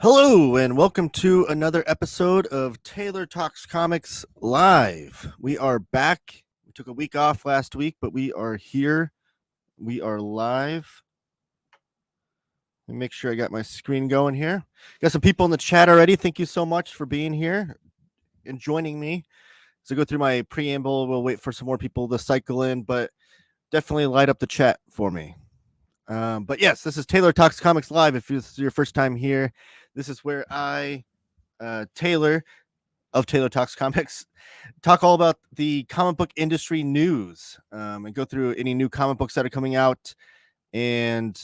Hello, and welcome to another episode of Taylor Talks Comics Live. We are back. We took a week off last week, but we are here. We are live. Let me make sure I got my screen going here. Got some people in the chat already. Thank you so much for being here and joining me. So go through my preamble. We'll wait for some more people to cycle in, but definitely light up the chat for me. But yes, this is Taylor Talks Comics Live. If this is your first time here, this is where I, Taylor of Taylor Talks Comics, talk all about the comic book industry news and go through any new comic books that are coming out and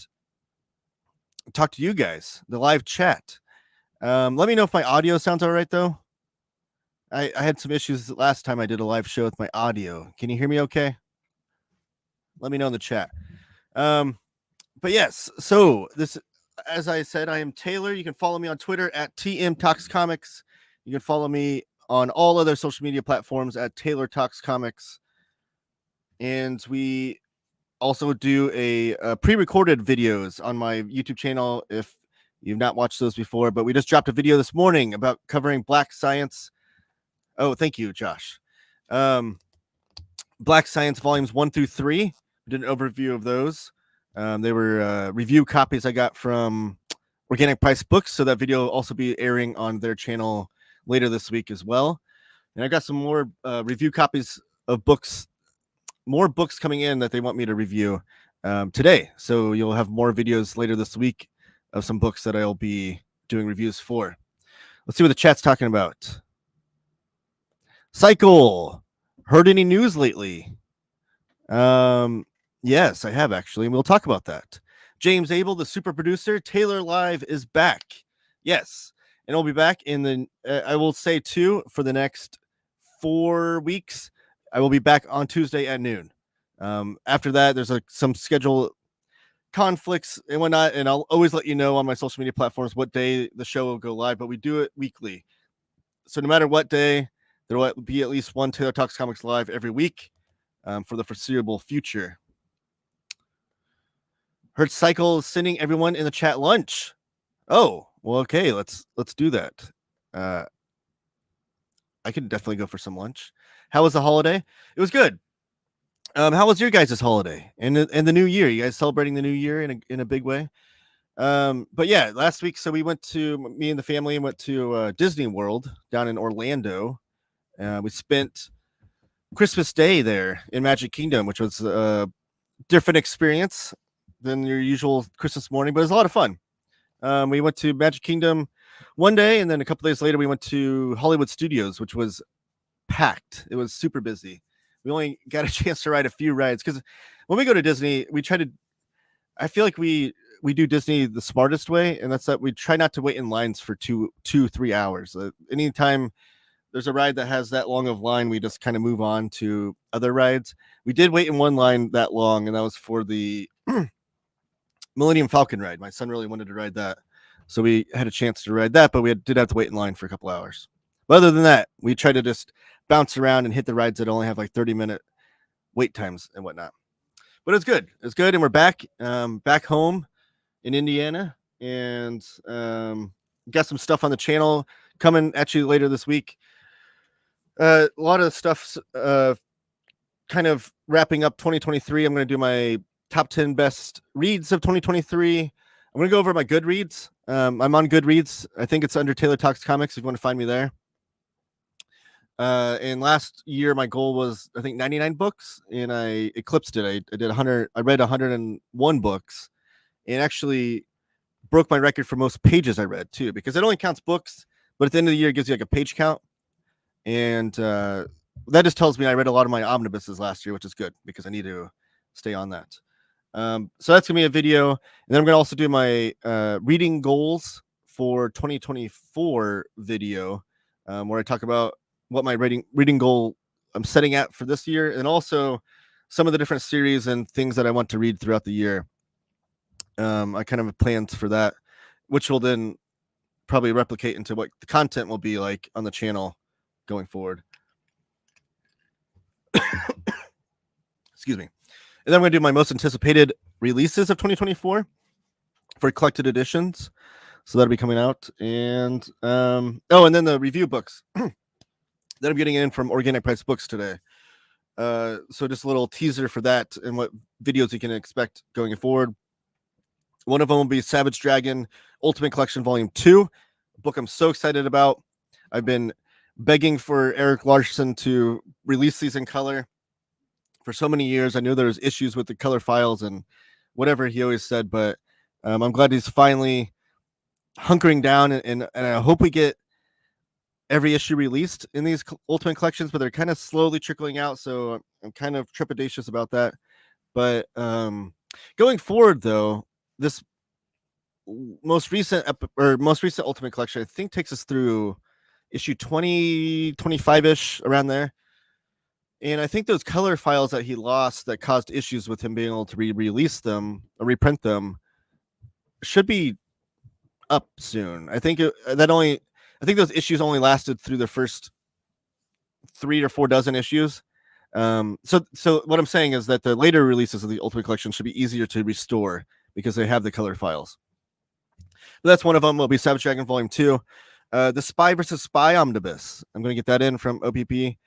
talk to you guys, the live chat. Let me know if my audio sounds all right, though. I had some issues last time I did a live show with my audio. Can you hear me okay? Let me know in the chat. But yes, so this, as I said, I am Taylor. You can follow me on Twitter at TM Talks Comics. You can follow me on all other social media platforms at Taylor Talks Comics. And we also do a pre-recorded videos on my YouTube channel if you've not watched those before. But we just dropped a video this morning about covering Black Science. Oh, thank you, Josh. Black Science volumes 1 through 3. We did an overview of those. They were review copies I got from Organic Price Books, so that video will also be airing on their channel later this week as well. And I got some more review copies of books, more books coming in that they want me to review today. So you'll have more videos later this week of some books that I'll be doing reviews for. Let's see what the chat's talking about. Cycle. Heard any news lately? Yes, I have actually, and we'll talk about that. James Abel, the super producer, Taylor Live is back. Yes, and I'll be back in the, I will say too, for the next 4 weeks. I will be back on Tuesday at noon. After that, there's some schedule conflicts and whatnot, and I'll always let you know on my social media platforms what day the show will go live, but we do it weekly. So no matter what day, there will be at least one Taylor Talks Comics Live every week for the foreseeable future. Heard Cycle is sending everyone in the chat lunch. Oh, well, okay, let's do that. I could definitely go for some lunch. How was the holiday? It was good. How was your guys' holiday and the new year? You guys celebrating the new year in a big way? But yeah, last week, so we went to, me and the family went to Disney World down in Orlando. We spent Christmas Day there in Magic Kingdom, which was a different experience than your usual Christmas morning, but it was a lot of fun. We went to Magic Kingdom one day, and then a couple days later, we went to Hollywood Studios, which was packed. It was super busy. We only got a chance to ride a few rides because when we go to Disney, we try to. I feel like we do Disney the smartest way, and that's that we try not to wait in lines for 3 hours. Anytime there's a ride that has that long of line, we just kind of move on to other rides. We did wait in one line that long, and that was for the Millennium Falcon ride. My son really wanted to ride that, so we had a chance to ride that, but we did have to wait in line for a couple hours. But other than that, we try to just bounce around and hit the rides that only have like 30-minute wait times and whatnot. But it's good. It's good, and we're back home in Indiana, and got some stuff on the channel coming at you later this week. A lot of stuff kind of wrapping up 2023. I'm going to do my top 10 best reads of 2023. I'm going to go over my Goodreads. I'm on Goodreads. I think it's under Taylor Talks Comics if you want to find me there. And last year, my goal was, I think, 99 books, and I eclipsed it. I did 100. I read 101 books, and actually broke my record for most pages I read, too, because it only counts books, but at the end of the year, it gives you like a page count. And that just tells me I read a lot of my omnibuses last year, which is good because I need to stay on that. So that's gonna be a video, and then I'm gonna also do my reading goals for 2024 video, where I talk about what my reading goal I'm setting out for this year, and also some of the different series and things that I want to read throughout the year. I kind of have plans for that, which will then probably replicate into what the content will be like on the channel going forward. Excuse me. And then I'm going to do my most anticipated releases of 2024 for collected editions. So that'll be coming out. And and then the review books that I'm getting in from Organic Price Books today. So just a little teaser for that and what videos you can expect going forward. One of them will be Savage Dragon Ultimate Collection Volume 2, a book I'm so excited about. I've been begging for Eric Larson to release these in color for so many years. I knew there was issues with the color files and whatever he always said, but I'm glad he's finally hunkering down, and I hope we get every issue released in these Ultimate collections, but they're kind of slowly trickling out, so I'm kind of trepidatious about that. But going forward, though, this most recent Ultimate collection, I think, takes us through issue 20, 25-ish, around there. And I think those color files that he lost that caused issues with him being able to release them or reprint them should be up soon. I think those issues only lasted through the first 3 or 4 dozen issues. So what I'm saying is that the later releases of the Ultimate Collection should be easier to restore because they have the color files. But that's one of them. Will be Savage Dragon Volume 2. The Spy vs. Spy Omnibus. I'm going to get that in from OPB.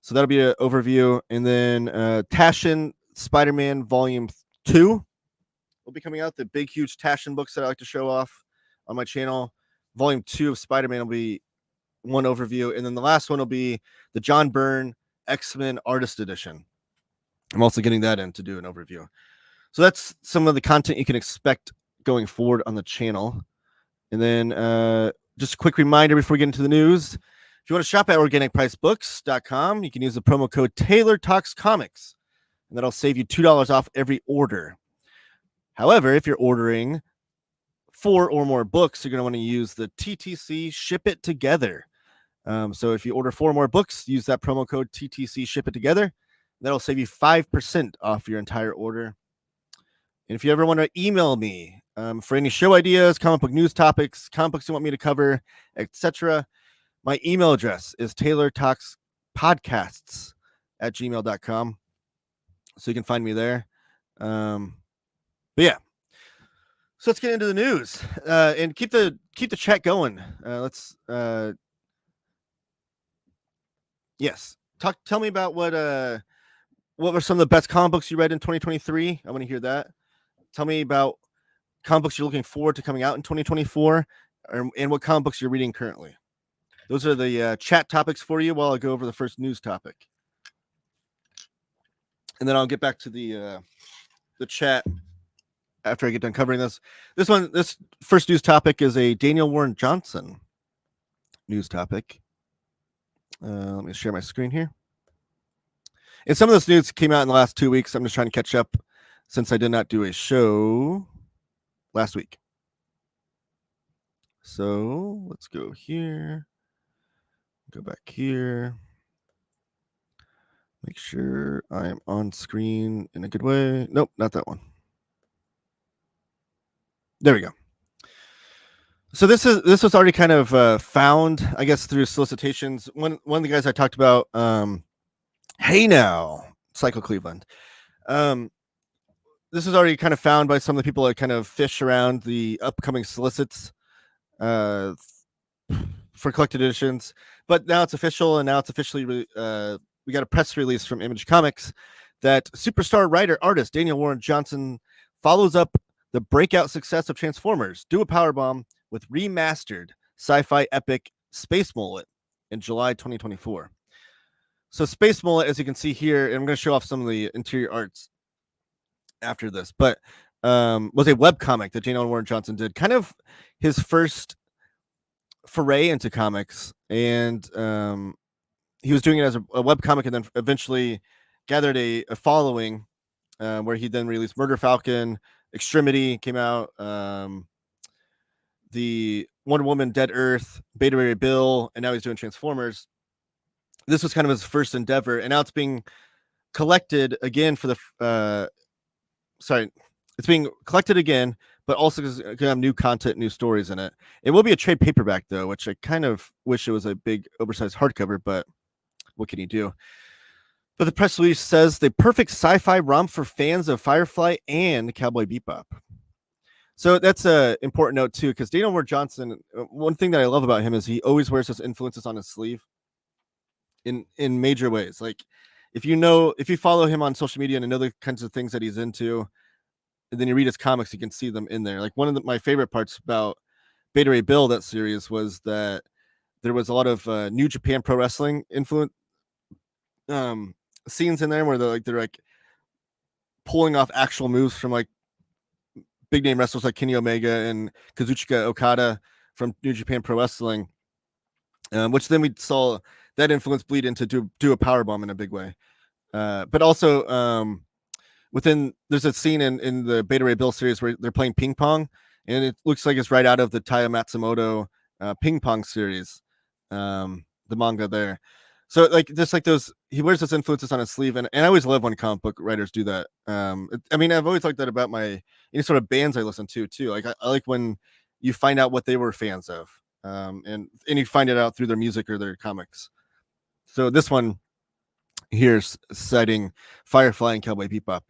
So that'll be an overview. And then Taschen Spider-Man Volume 2 will be coming out. The big, huge Taschen books that I like to show off on my channel. Volume 2 of Spider-Man will be one overview. And then the last one will be the John Byrne X-Men Artist Edition. I'm also getting that in to do an overview. So that's some of the content you can expect going forward on the channel. And then just a quick reminder before we get into the news. If you want to shop at organicpricebooks.com, you can use the promo code TaylorTalksComics, and that'll save you $2 off every order. However, if you're ordering 4 or more books, you're going to want to use the TTC Ship It Together. So if you order 4 more books, use that promo code TTC Ship It Together. That'll save you 5% off your entire order. And if you ever want to email me for any show ideas, comic book news topics, comic books you want me to cover, etc., my email address is taylortalkspodcasts@gmail.com. So you can find me there. But yeah. So let's get into the news and keep the chat going. Yes. Tell me about what were some of the best comic books you read in 2023. I want to hear that. Tell me about comic books you're looking forward to coming out in 2024, and what comic books you're reading currently. Those are the chat topics for you while I go over the first news topic. And then I'll get back to the chat after I get done covering this. This first news topic is a Daniel Warren Johnson news topic. Let me share my screen here. And some of this news came out in the last 2 weeks. I'm just trying to catch up since I did not do a show last week. So let's go here. Go back here. Make sure I am on screen in a good way. Nope, not that one. There we go. So this was already kind of found, I guess, through solicitations. One of the guys I talked about, hey now, Cycle Cleveland. This was already kind of found by some of the people that kind of fish around the upcoming solicits for collected editions. But now it's official, and now it's officially we got a press release from Image Comics that superstar writer-artist Daniel Warren Johnson follows up the breakout success of Transformers, Do a Powerbomb with remastered sci-fi epic Space Mullet in July 2024. So Space Mullet, as you can see here, and I'm going to show off some of the interior arts after this, but was a webcomic that Daniel Warren Johnson did, kind of his first foray into comics, and he was doing it as a webcomic, and then eventually gathered a following where he then released Murder Falcon, Extremity came out, the Wonder Woman, Dead Earth, Beta Ray Bill, and now he's doing Transformers. This was kind of his first endeavor, and now it's being collected again for the it's being collected again, but also because it's gonna have new content, new stories in it. It will be a trade paperback though, which I kind of wish it was a big oversized hardcover, but what can you do? But the press release says the perfect sci-fi romp for fans of Firefly and Cowboy Bebop. So that's a important note too, because Daniel Ward Johnson. One thing that I love about him is he always wears his influences on his sleeve in major ways. Like if you follow him on social media and know the kinds of things that he's into, and then you read his comics, you can see them in there. Like one of my favorite parts about Beta Ray Bill, that series, was that there was a lot of New Japan Pro Wrestling influence scenes in there where they're like pulling off actual moves from like big name wrestlers like Kenny Omega and Kazuchika Okada from New Japan Pro Wrestling, which then we saw that influence bleed into do a powerbomb in a big way. But also there's a scene in the Beta Ray Bill series where they're playing ping pong, and it looks like it's right out of the Taiyo Matsumoto ping pong series, the manga there. So like just like those, he wears those influences on his sleeve, and I always love when comic book writers do that. I mean, I've always liked that about any sort of bands I listen to too. Like I like when you find out what they were fans of, and you find it out through their music or their comics. So this one here's citing Firefly and Cowboy Bebop.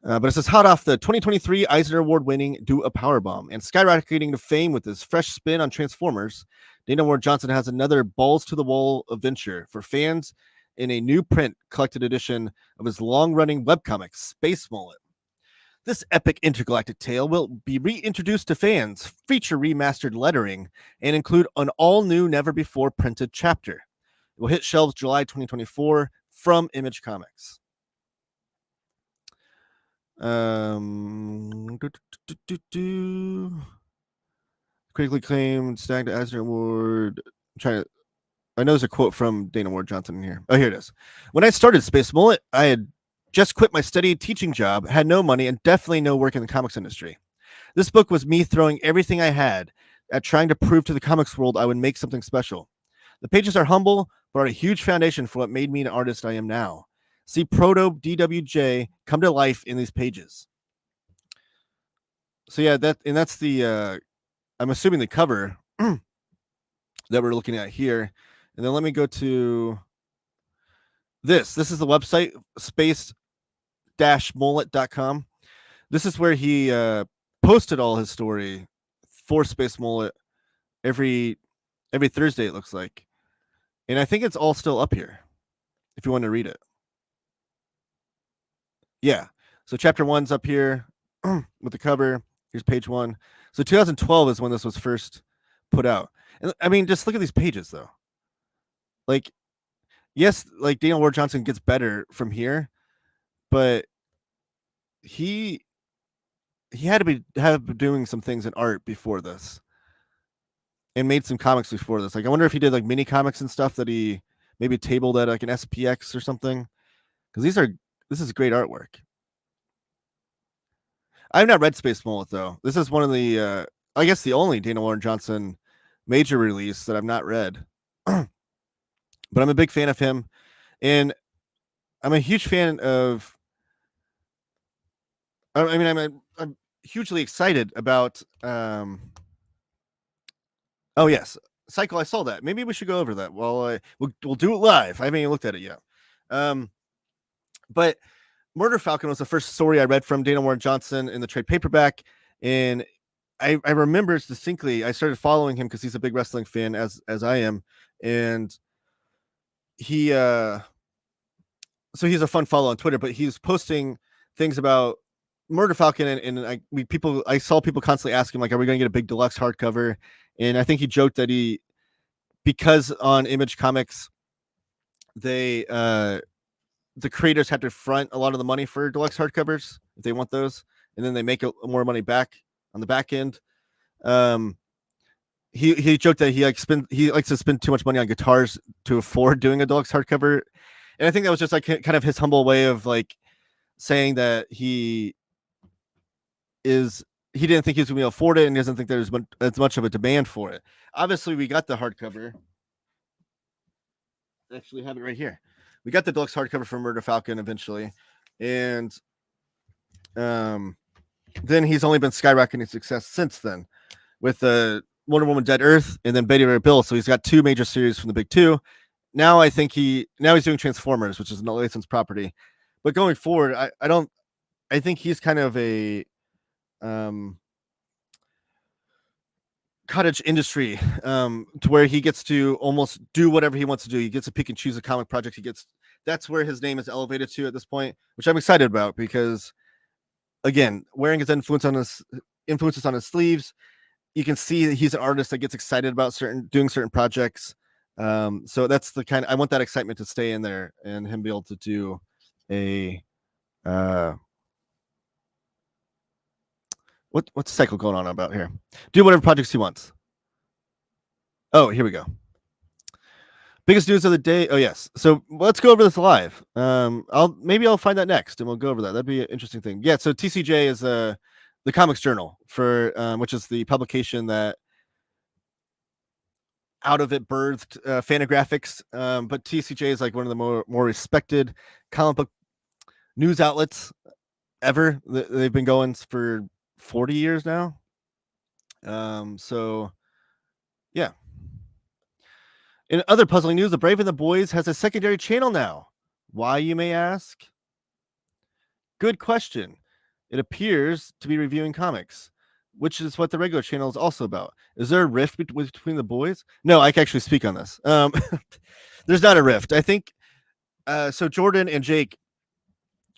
But it says, hot off the 2023 Eisner Award-winning Do a Powerbomb and skyrocketing to fame with his fresh spin on Transformers, Daniel Ward Johnson has another balls-to-the-wall adventure for fans in a new print collected edition of his long-running webcomic, Space Mullet. This epic intergalactic tale will be reintroduced to fans, feature remastered lettering, and include an all-new, never-before printed chapter. It will hit shelves July 2024 from Image Comics. Critically acclaimed, stacked Eisner Award. I know there's a quote from Dana Ward Johnson in here. Oh, here it is. When I started Space Mullet, I had just quit my steady teaching job, had no money, and definitely no work in the comics industry. This book was me throwing everything I had at trying to prove to the comics world I would make something special. The pages are humble, but are a huge foundation for what made me an artist I am now. See Proto DWJ come to life in these pages. So yeah, that's the I'm assuming the cover that we're looking at here. And then let me go to this. This is the website, space-mullet.com. This is where he posted all his story for Space Mullet every Thursday, it looks like. And I think it's all still up here if you want to read it. Yeah. So chapter 1's up here with the cover. Here's page 1. So 2012 is when this was first put out. And I mean, just look at these pages though. Like, yes, like Daniel Ward Johnson gets better from here, but he had to have doing some things in art before this, and made some comics before this. Like, I wonder if he did like mini comics and stuff that he maybe tabled at like an SPX or something, because this is great artwork. I've not read Space Mullet though. This is one of the I guess the only Daniel Ward Johnson major release that I've not read. But I'm a big fan of him, and I'm a huge fan of. I mean, I'm hugely excited about. Oh yes, Cycle. I saw that. Maybe we should go over that. Well, we'll do it live. I haven't even looked at it yet. But Murder Falcon was the first story I read from Daniel Ward Johnson in the trade paperback, and I remember distinctly. I started following him because he's a big wrestling fan, as I am, and he so he's a fun follow on Twitter. But he's posting things about Murder Falcon, and I saw people constantly asking like, "Are we going to get a big deluxe hardcover?" And I think he joked that because on Image Comics, the creators have to front a lot of the money for deluxe hardcovers if they want those, and then they make more money back on the back end. He joked that he likes to spend too much money on guitars to afford doing a deluxe hardcover, and I think that was just like kind of his humble way of like saying that he didn't think he was going to be able to afford it, and he doesn't think there's as much of a demand for it. Obviously, we got the hardcover. I actually have it right here. We got the deluxe hardcover for Murder Falcon eventually, and then he's only been skyrocketing success since then with Wonder Woman Dead Earth and then Beta Ray Bill. So he's got 2 major series from the big 2. Now I think he's doing Transformers, which is an licensed property. But going forward, I think he's kind of a cottage industry, to where he gets to almost do whatever he wants to do. He gets to pick and choose a comic project. That's where his name is elevated to at this point, which I'm excited about because, again, wearing his influences on his sleeves, you can see that he's an artist that gets excited about doing certain projects. So that's the kind I want that excitement to stay in there and him be able to do a what's the cycle going on about here? Do whatever projects he wants. Oh, here we go. Biggest news of the day. Oh yes. So let's go over this live. I'll find that next and we'll go over that. That'd be an interesting thing. Yeah. So TCJ is the Comics Journal for which is the publication that out of it birthed Fantagraphics. But TCJ is like one of the more respected comic book news outlets ever. They've been going for 40 years now. So yeah. In other puzzling news, The Brave and the Boys has a secondary channel now. Why, you may ask? Good question. It appears to be reviewing comics, which is what the regular channel is also about. Is there a rift between the boys? No, I can actually speak on this. There's not a rift. I think so. Jordan and Jake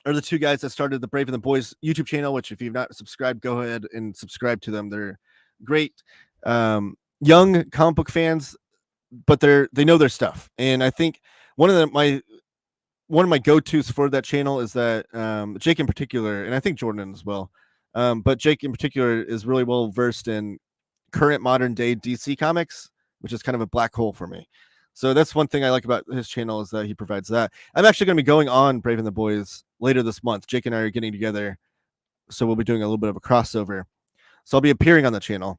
are the two guys that started the Brave and the Boys YouTube channel, which if you've not subscribed, go ahead and subscribe to them. They're great young comic book fans, but they know their stuff. And I think one of my go-tos for that channel is that Jake in particular, and I think Jordan as well, but Jake in particular is really well versed in current modern day DC comics, which is kind of a black hole for me. So that's one thing I like about his channel is that he provides that. I'm actually going to be going on Brave and the Boys later this month. Jake and I are getting together, so we'll be doing a little bit of a crossover. So I'll be appearing on the channel.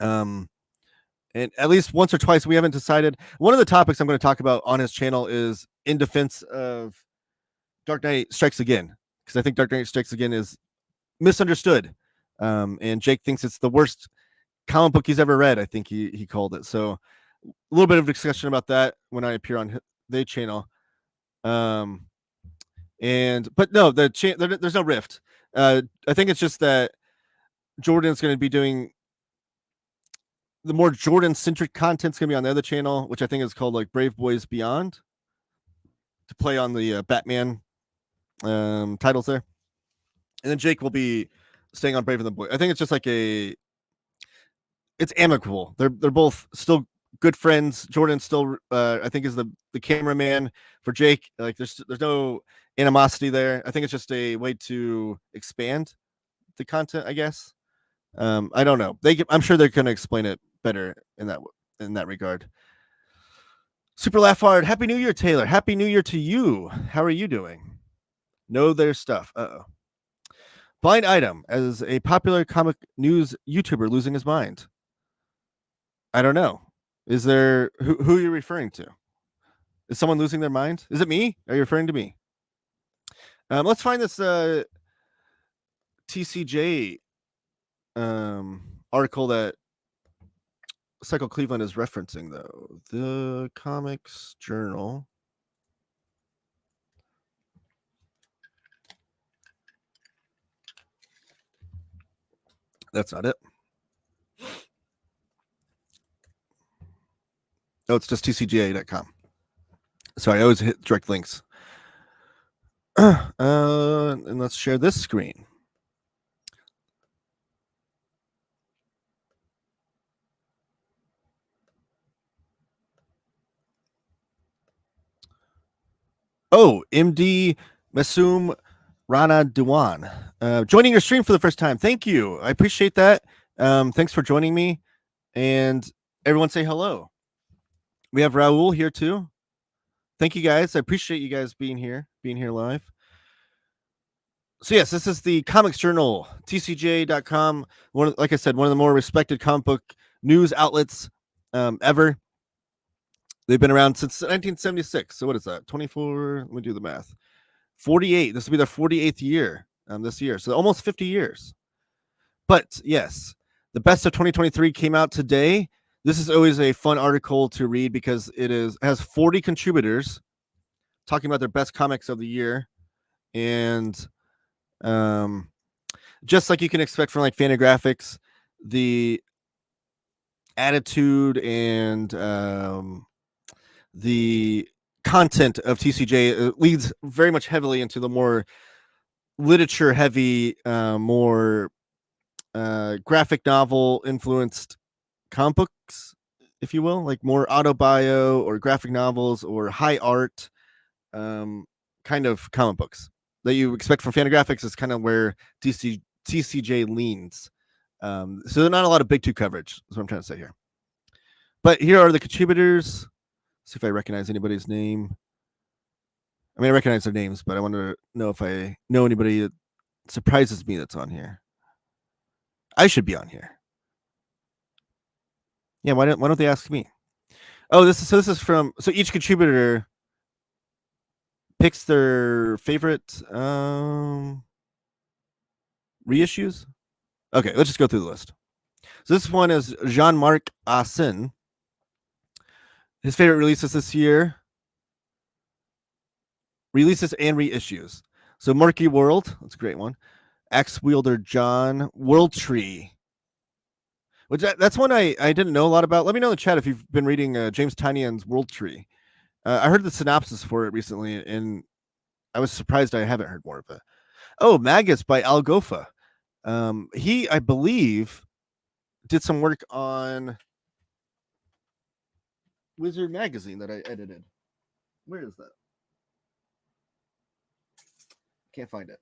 And at least once or twice, we haven't decided. One of the topics I'm going to talk about on his channel is in defense of Dark Knight Strikes Again, because I think Dark Knight Strikes Again is misunderstood. And Jake thinks it's the worst comic book he's ever read. I think he called it. So a little bit of discussion about that when I appear on the channel. But no, there's no rift. I think it's just that Jordan's going to be doing the more Jordan-centric content's going to be on the other channel, which I think is called like Brave Boys Beyond, to play on the Batman titles there. And then Jake will be staying on Brave and the Boy. I think it's just like it's amicable. They're both still good friends. Jordan still, I think, is the cameraman for Jake. Like there's no animosity there. I think it's just a way to expand the content, I guess. I don't know. I'm sure they're going to explain it better in that regard. Super Laugh Hard. Happy New Year, Taylor. Happy New Year to you. How are you doing? Know their stuff. Blind Item, as a popular comic news YouTuber losing his mind. I don't know. Is there who are you referring to? Is someone losing their mind? Is it me? Are you referring to me? Let's find this TCJ article that Cycle Cleveland is referencing, though. The Comics Journal. That's not it. Oh, it's just tcga.com. Sorry, I always hit direct links. And let's share this screen. Oh, MD Masoom Rana Dewan, joining your stream for the first time. Thank you. I appreciate that. Thanks for joining me. And everyone say hello. We have Raul here too. Thank you guys. I appreciate you guys being here live. So yes, this is the Comics Journal, tcj.com. Like I said, one of the more respected comic book news outlets ever. They've been around since 1976. So what is that? 24. Let me do the math. 48. This will be their 48th year this year. So almost 50 years. But yes, the best of 2023 came out today. This is always a fun article to read because it has 40 contributors talking about their best comics of the year. And just like you can expect from like Fantagraphics, the attitude and the content of TCJ leads very much heavily into the more literature heavy, more graphic novel influenced comic books, if you will, like more autobio or graphic novels or high art kind of comic books that you expect from Fantagraphics is kind of where TCJ leans. So there's not a lot of big two coverage, is what I'm trying to say here. But here are the contributors. See if I recognize anybody's name. I mean, I recognize their names, but I want to know if I know anybody that surprises me that's on here. I should be on here. Yeah, why don't they ask me? Oh, this is from each contributor picks their favorite reissues. Okay, let's just go through the list. So this one is Jean-Marc Assin. His favorite releases this year. Releases and reissues. So Murky World, that's a great one. Axe Wielder John, World Tree. Which that's one I didn't know a lot about. Let me know in the chat if you've been reading James Tynion's World Tree. I heard the synopsis for it recently, and I was surprised I haven't heard more of it. Oh, Magus by Al Gofa. He, I believe, did some work on Wizard Magazine that I edited. Where is that? Can't find it.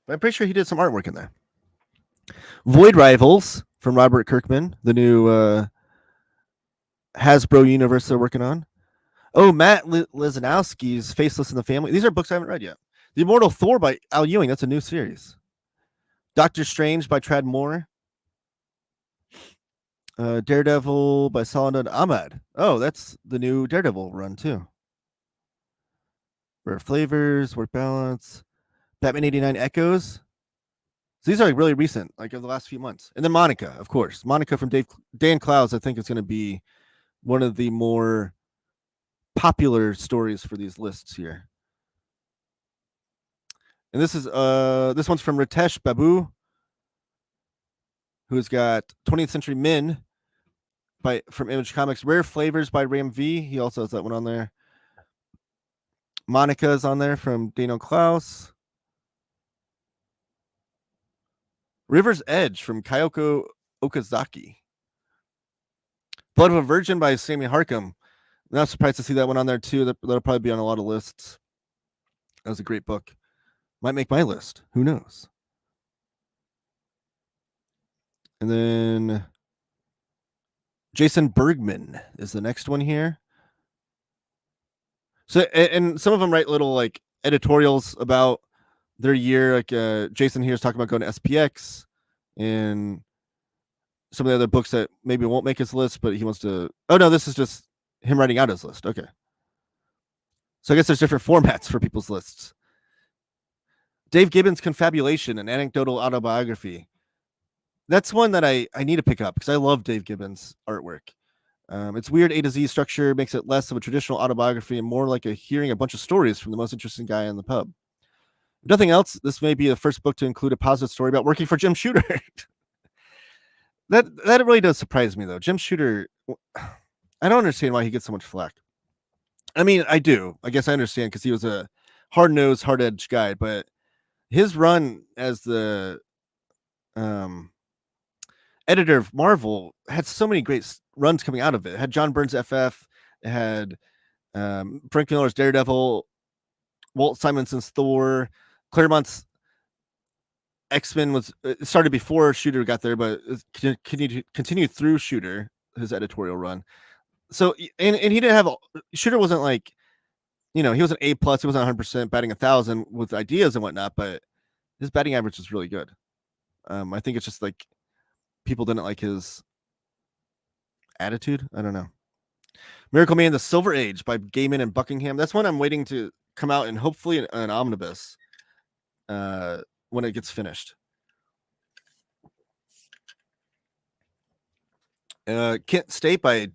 But I'm pretty sure he did some artwork in there. Void Rivals from Robert Kirkman, the new Hasbro universe they're working on. Oh, Matt Lizanowski's Faceless in the Family. These are books I haven't read yet. The Immortal Thor by Al Ewing. That's a new series. Doctor Strange by Tradd Moore. Daredevil by Saladin Ahmad. Oh, that's the new Daredevil run too. Rare Flavors, Work Balance, Batman 89 Echoes. So these are like really recent, like of the last few months. And then Monica, of course. Monica from Dan Clowes, I think is going to be one of the more popular stories for these lists here. And this one's from Ritesh Babu, who's got 20th Century Men from Image Comics. Rare Flavors by Ram V. He also has that one on there. Monica's on there from Daniel Clowes. River's Edge from Kyoko Okazaki. Blood of a Virgin by Sammy Harcum. Not surprised to see that one on there too. That'll probably be on a lot of lists. That was a great book. Might make my list. Who knows? And then Jason Bergman is the next one here. So, and some of them write little like editorials about their year. Like Jason here is talking about going to SPX and some of the other books that maybe won't make his list, but he wants to. Oh no, this is just him writing out his list. Okay. So I guess there's different formats for people's lists. Dave Gibbons' Confabulation, an anecdotal autobiography. That's one that I need to pick up because I love Dave Gibbons' artwork. It's weird A to Z structure makes it less of a traditional autobiography and more like hearing a bunch of stories from the most interesting guy in the pub. If nothing else, this may be the first book to include a positive story about working for Jim Shooter. that really does surprise me, though. Jim Shooter, I don't understand why he gets so much flack. I mean, I do. I guess I understand because he was a hard-nosed, hard-edged guy, but his run as the editor of Marvel had so many great runs coming out of it. It had John Byrne's FF, it had Frank Miller's Daredevil, Walt Simonson's Thor, Claremont's X-Men it started before Shooter got there, but it continued through Shooter, his editorial run. So, and he didn't have Shooter wasn't like, he was an A+, he wasn't 100% batting 1,000 with ideas and whatnot, but his batting average was really good. I think it's just like people didn't like his attitude. I don't know. Miracle Man, The Silver Age by Gaiman and Buckingham. That's one I'm waiting to come out and hopefully an omnibus when it gets finished. Kent State by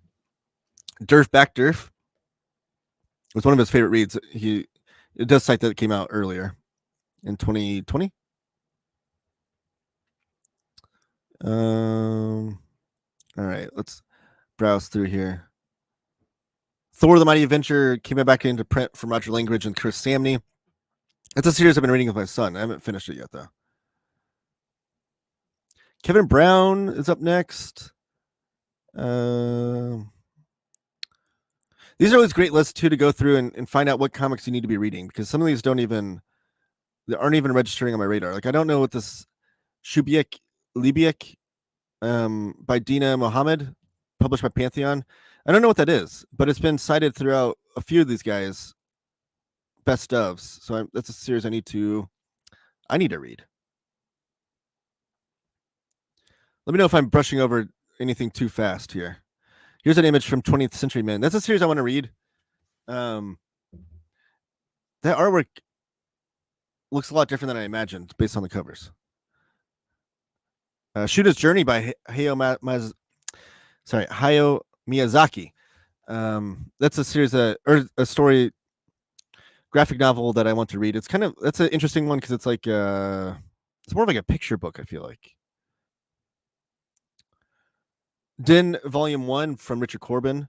Durf Back Durf. It was one of his favorite reads. It does cite that it came out earlier in 2020. All right, let's browse through here. Thor: The Mighty Adventure came back into print from Roger Langridge and Chris Samney. It's a series I've been reading with my son. I haven't finished it yet, though. Kevin Brown is up next. These are always great lists too to go through and find out what comics you need to be reading, because some of these aren't even registering on my radar. Like I don't know what this Shubiek Libiek by Dina Mohammed, published by Pantheon. I don't know what that is, but it's been cited throughout a few of these guys' best ofs. So that's a series I need to read. Let me know if I'm brushing over anything too fast here. Here's an image from 20th Century Men. That's a series I want to read. That artwork looks a lot different than I imagined based on the covers. Shooter's Journey by Hayao Miyazaki. That's a series or a story graphic novel that I want to read. That's an interesting one because it's like it's more of like a picture book, I feel like. Din Volume 1 from Richard Corbin.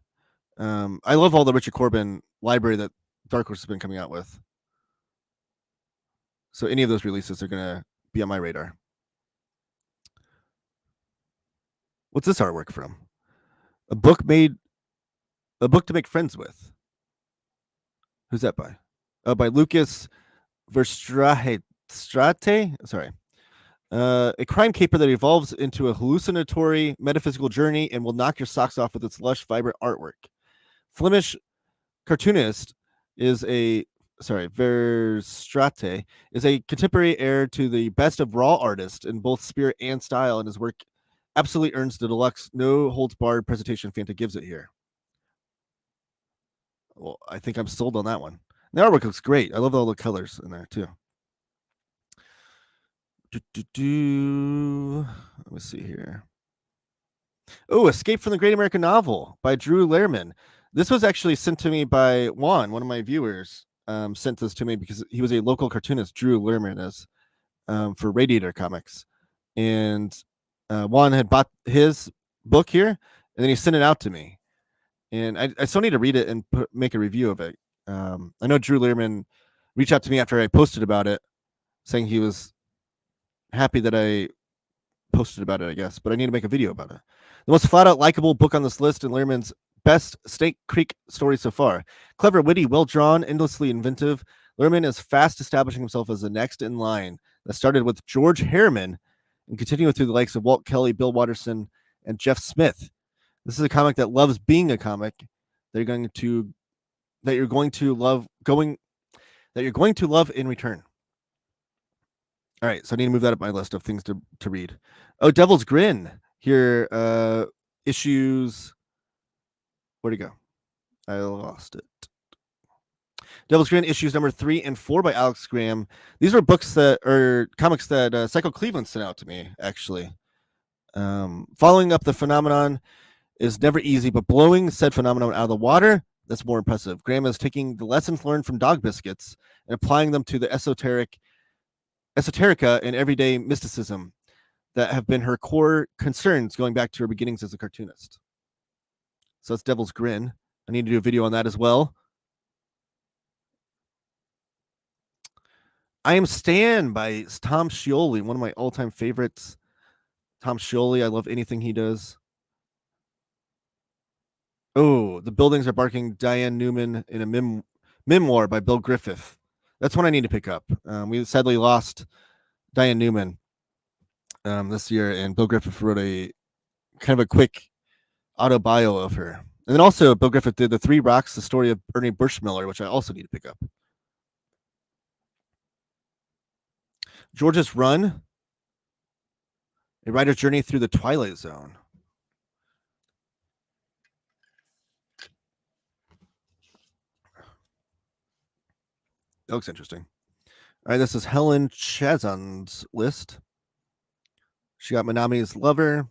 I love all the Richard Corbin library that Dark Horse has been coming out with. So any of those releases are going to be on my radar. What's this artwork from? A book to make friends with. Who's that by? By Lucas Verstrate. Sorry. A crime caper that evolves into a hallucinatory metaphysical journey and will knock your socks off with its lush, vibrant artwork. Flemish cartoonist Verstrate is a contemporary heir to the best of raw artists in both spirit and style, and his work absolutely earns the deluxe, no holds barred presentation Fanta gives it here. Well, I think I'm sold on that one. The artwork looks great. I love all the colors in there too. Let me see here. Oh, Escape from the Great American Novel by Drew Lehrman. This was actually sent to me by Juan, one of my viewers. Sent this to me because he was a local cartoonist. Drew Lehrman is for Radiator Comics, and Juan had bought his book here, and then he sent it out to me, and I still need to read it and make a review of it. I know Drew Lehrman reached out to me after I posted about it, saying he was happy that I posted about it, I guess, but I need to make a video about it. The most flat out likable book on this list, and Lehrman's best Snake Creek story so far. Clever, witty, well drawn, endlessly inventive. Lehrman is fast establishing himself as the next in line that started with George Harriman and continuing through the likes of Walt Kelly, Bill Watterson, and Jeff Smith. This is a comic that loves being a comic that you're going to love in return. All right, so I need to move that up my list of things to read. Oh, Devil's Grin here. Issues. Where'd it go? I lost it. Devil's Grin issues number 3 and 4 by Alex Graham. These were comics that Psycho Cleveland sent out to me, actually. Following up the phenomenon is never easy, but blowing said phenomenon out of the water, that's more impressive. Graham is taking the lessons learned from Dog Biscuits and applying them to the esoterica and everyday mysticism that have been her core concerns going back to her beginnings as a cartoonist. So that's Devil's Grin. I need to do a video on that as well. I Am Stan by Tom Scioli, one of my all-time favorites. Tom Scioli, I love anything he does. Oh, The Buildings Are Barking, Diane Newman in a memoir by Bill Griffith. That's one I need to pick up. We sadly lost Diane Newman this year, and Bill Griffith wrote a kind of a quick autobio of her. And then also Bill Griffith did The Three Rocks, the story of Ernie Bushmiller, which I also need to pick up. George's Run, a writer's journey through the Twilight Zone. That looks interesting. All right, this is Helen Chazon's list. She got Manami's Lover,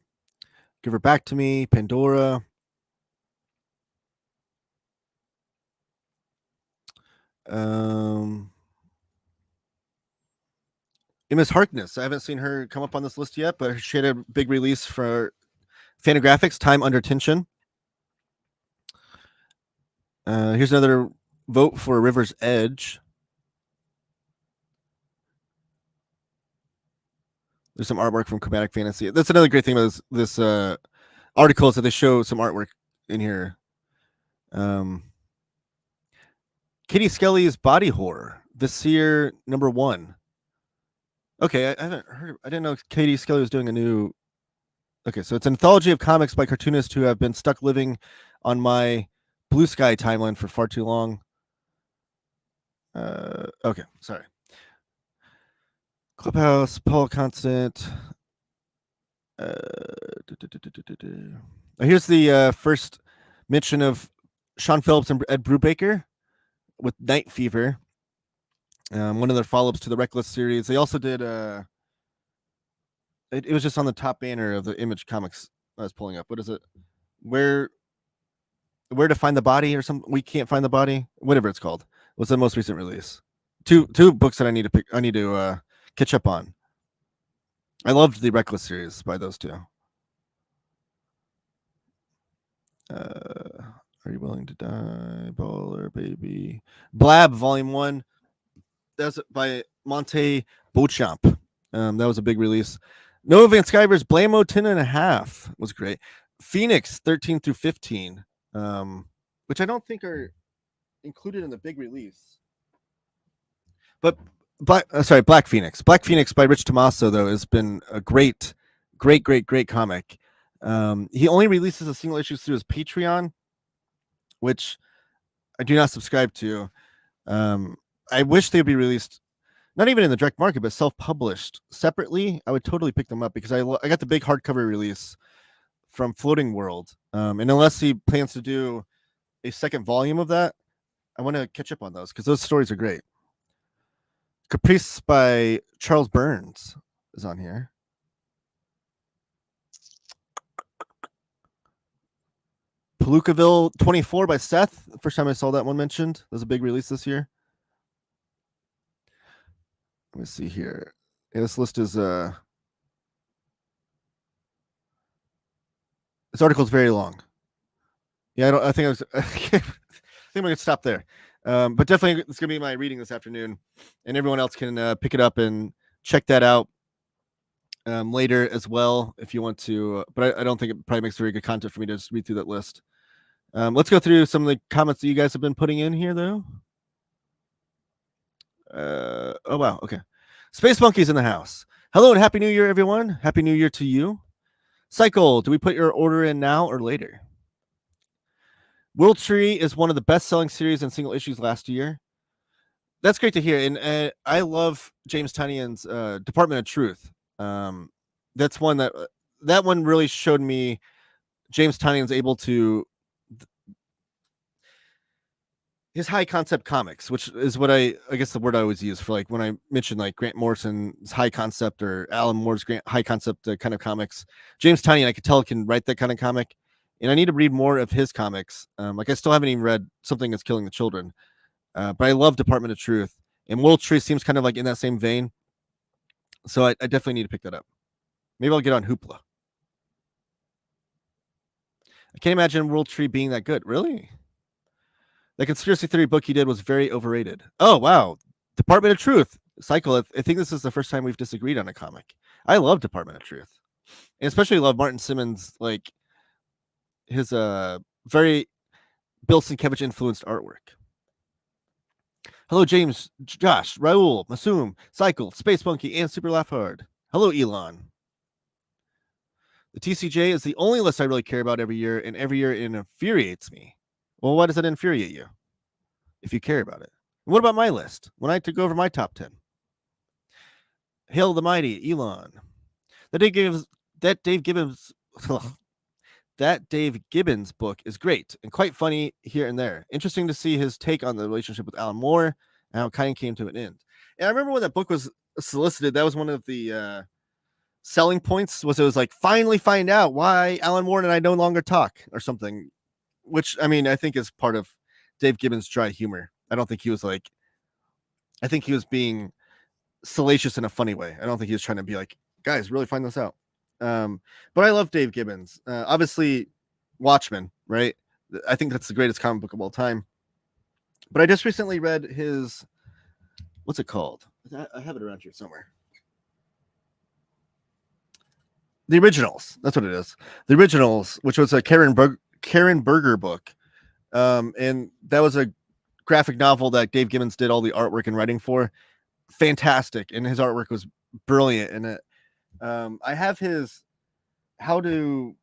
Give Her Back to Me, Pandora. Ms. Harkness. I haven't seen her come up on this list yet, but she had a big release for Fantagraphics, Time Under Tension. Here's another vote for River's Edge. There's some artwork from Chromatic Fantasy. That's another great thing about this article is that they show some artwork in here. Katie Skelly's Body Horror, Viscere #1. Okay, I haven't heard. I didn't know Katie Skelly was doing a new. Okay, so it's an anthology of comics by cartoonists who have been stuck living on my Blue Sky timeline for far too long. Okay, sorry. Clubhouse, Paul Constant. Here's the first mention of Sean Phillips and Ed Brubaker with Night Fever. One of their follow-ups to the Reckless series. They also did it was just on the top banner of the Image Comics I was pulling up. What is it? Where to Find the Body or something? We Can't Find the Body, whatever it's called. What's the most recent release? Two books that I need to catch up on. I loved the Reckless series by those two. Are You Willing to Die? Baller Baby. Blab Volume 1. That's by Monte Beauchamp. That was a big release. Noah Van Sciver's Blammo 10.5 was great. Phoenix 13 through 15, which I don't think are included in the big release. But Black Phoenix. Black Phoenix by Rich Tommaso, though, has been a great comic. He only releases a single issues through his Patreon, which I do not subscribe to. I wish they'd be released, not even in the direct market, but self-published separately. I would totally pick them up because I got the big hardcover release from Floating World. And unless he plans to do a second volume of that, I want to catch up on those because those stories are great. Caprice by Charles Burns is on here. Palookaville 24 by Seth. The first time I saw that one mentioned. That was a big release this year. Let me see here. Yeah, this list is this article is very long. Yeah, I think I think we're gonna stop there. But definitely it's gonna be my reading this afternoon, and everyone else can pick it up and check that out later as well if you want to. But I don't think it probably makes very good content for me to just read through that list. Let's go through some of the comments that you guys have been putting in here, though. Oh wow, okay. Space Monkey's in the house. Hello and Happy New Year, everyone. Happy New Year to you. Cycle, do we put your order in now or later? World Tree is one of the best-selling series and single issues last year. That's great to hear, and I love James Tynion's Department of Truth. That's one that one really showed me James Tynion's able to his high concept comics, which is what I guess the word I always use for like when I mention like Grant Morrison's high concept or Alan Moore's high concept kind of comics. James Tynion, I could tell, can write that kind of comic, and I need to read more of his comics. Like I still haven't even read Something That's Killing the Children, but I love Department of Truth, and World Tree seems kind of like in that same vein. So I definitely need to pick that up. Maybe I'll get on Hoopla. I can't imagine World Tree being that good. Really? The conspiracy theory book he did was very overrated. Oh, wow. Department of Truth. Cycle. I think this is the first time we've disagreed on a comic. I love Department of Truth. And especially love Martin Simmons, like his very Bill Sienkiewicz influenced artwork. Hello, James, Josh, Raul, Masoom, Cycle, Space Monkey, and Super Laugh Hard. Hello, Elon. The TCJ is the only list I really care about every year, and every year it infuriates me. Well, why does that infuriate you if you care about it? And what about my list? When I took over my top 10? Hail the mighty, Elon. That Dave Gibbons book is great and quite funny here and there. Interesting to see his take on the relationship with Alan Moore and how it kind of came to an end. And I remember when that book was solicited, that was one of the selling points, was it was like, finally find out why Alan Moore and I no longer talk or something, which I mean, I think is part of Dave Gibbons' dry humor. I don't think he was like, I think he was being salacious in a funny way. I don't think he was trying to be like, guys, really find this out. But I love Dave Gibbons. Obviously, Watchmen, right? I think that's the greatest comic book of all time. But I just recently read his, what's it called? I have it around here somewhere. The Originals. That's what it is. The Originals, which was a Karen Berger book. And that was a graphic novel that Dave Gibbons did all the artwork and writing for. Fantastic. And his artwork was brilliant in it. I have his how to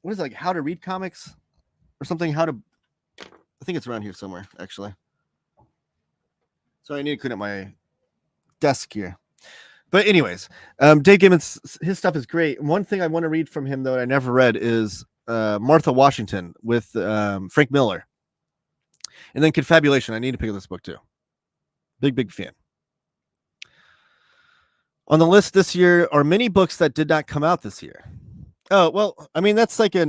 read comics or something. I think it's around here somewhere, actually. So I need to clean up my desk here. But anyways, Dave Gibbons, his stuff is great. One thing I want to read from him, though, I never read is Martha Washington with Frank Miller. And then Confabulation. I need to pick up this book, too. Big fan. On the list this year are many books that did not come out this year. Oh, well, I mean, that's like a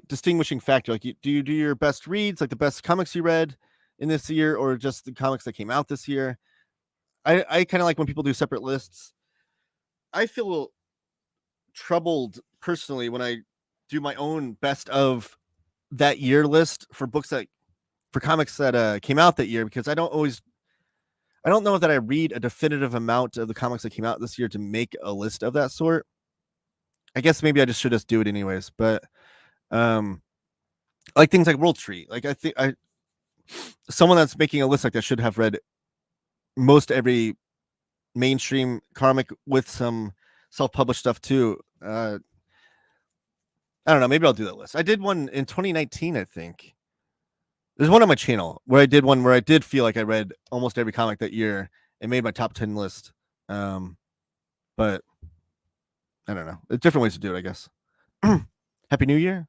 distinguishing factor. Like, do you do your best reads, like the best comics you read in this year, or just the comics that came out this year? I kind of like when people do separate lists. I feel troubled personally when I do my own best of that year list for comics that came out that year, because I don't know that I read a definitive amount of the comics that came out this year to make a list of that sort. I guess maybe I should just do it anyways, but like things like World Tree, like I think someone that's making a list like that should have read most every mainstream comic with some self-published stuff too. I don't know, maybe I'll do that list. I did one in 2019, I think. There's one on my channel where I did one where I did feel like I read almost every comic that year and made my top 10 list. But I don't know. There's different ways to do it, I guess. Happy New Year.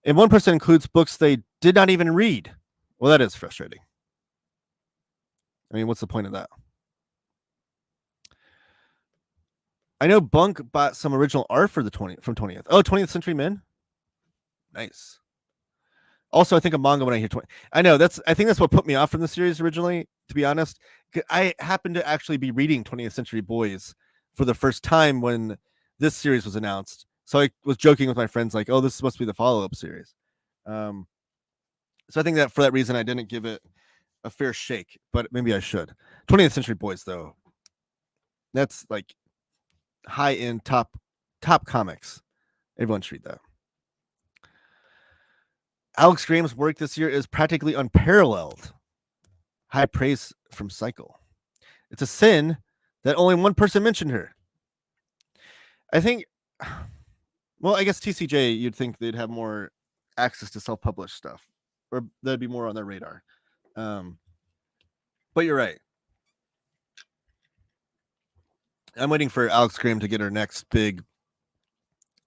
And one person includes books they did not even read. Well, that is frustrating. I mean, what's the point of that? I know Bunk bought some original art for the 20th. Oh, 20th Century Men. Nice. Also, I think a manga when I hear 20. I know I think that's what put me off from the series originally, to be honest. I happened to actually be reading 20th Century Boys for the first time when this series was announced. So I was joking with my friends like, oh, this is supposed to be the follow-up series. So I think that for that reason, I didn't give it a fair shake, but maybe I should. 20th Century Boys, though, that's like high-end top comics. Everyone should read that. Alex Graham's work this year is practically unparalleled. High praise from Cycle. It's a sin that only one person mentioned her. I think, well, I guess TCJ, you'd think they'd have more access to self-published stuff, or that'd be more on their radar. But you're right. I'm waiting for Alex Graham to get her next big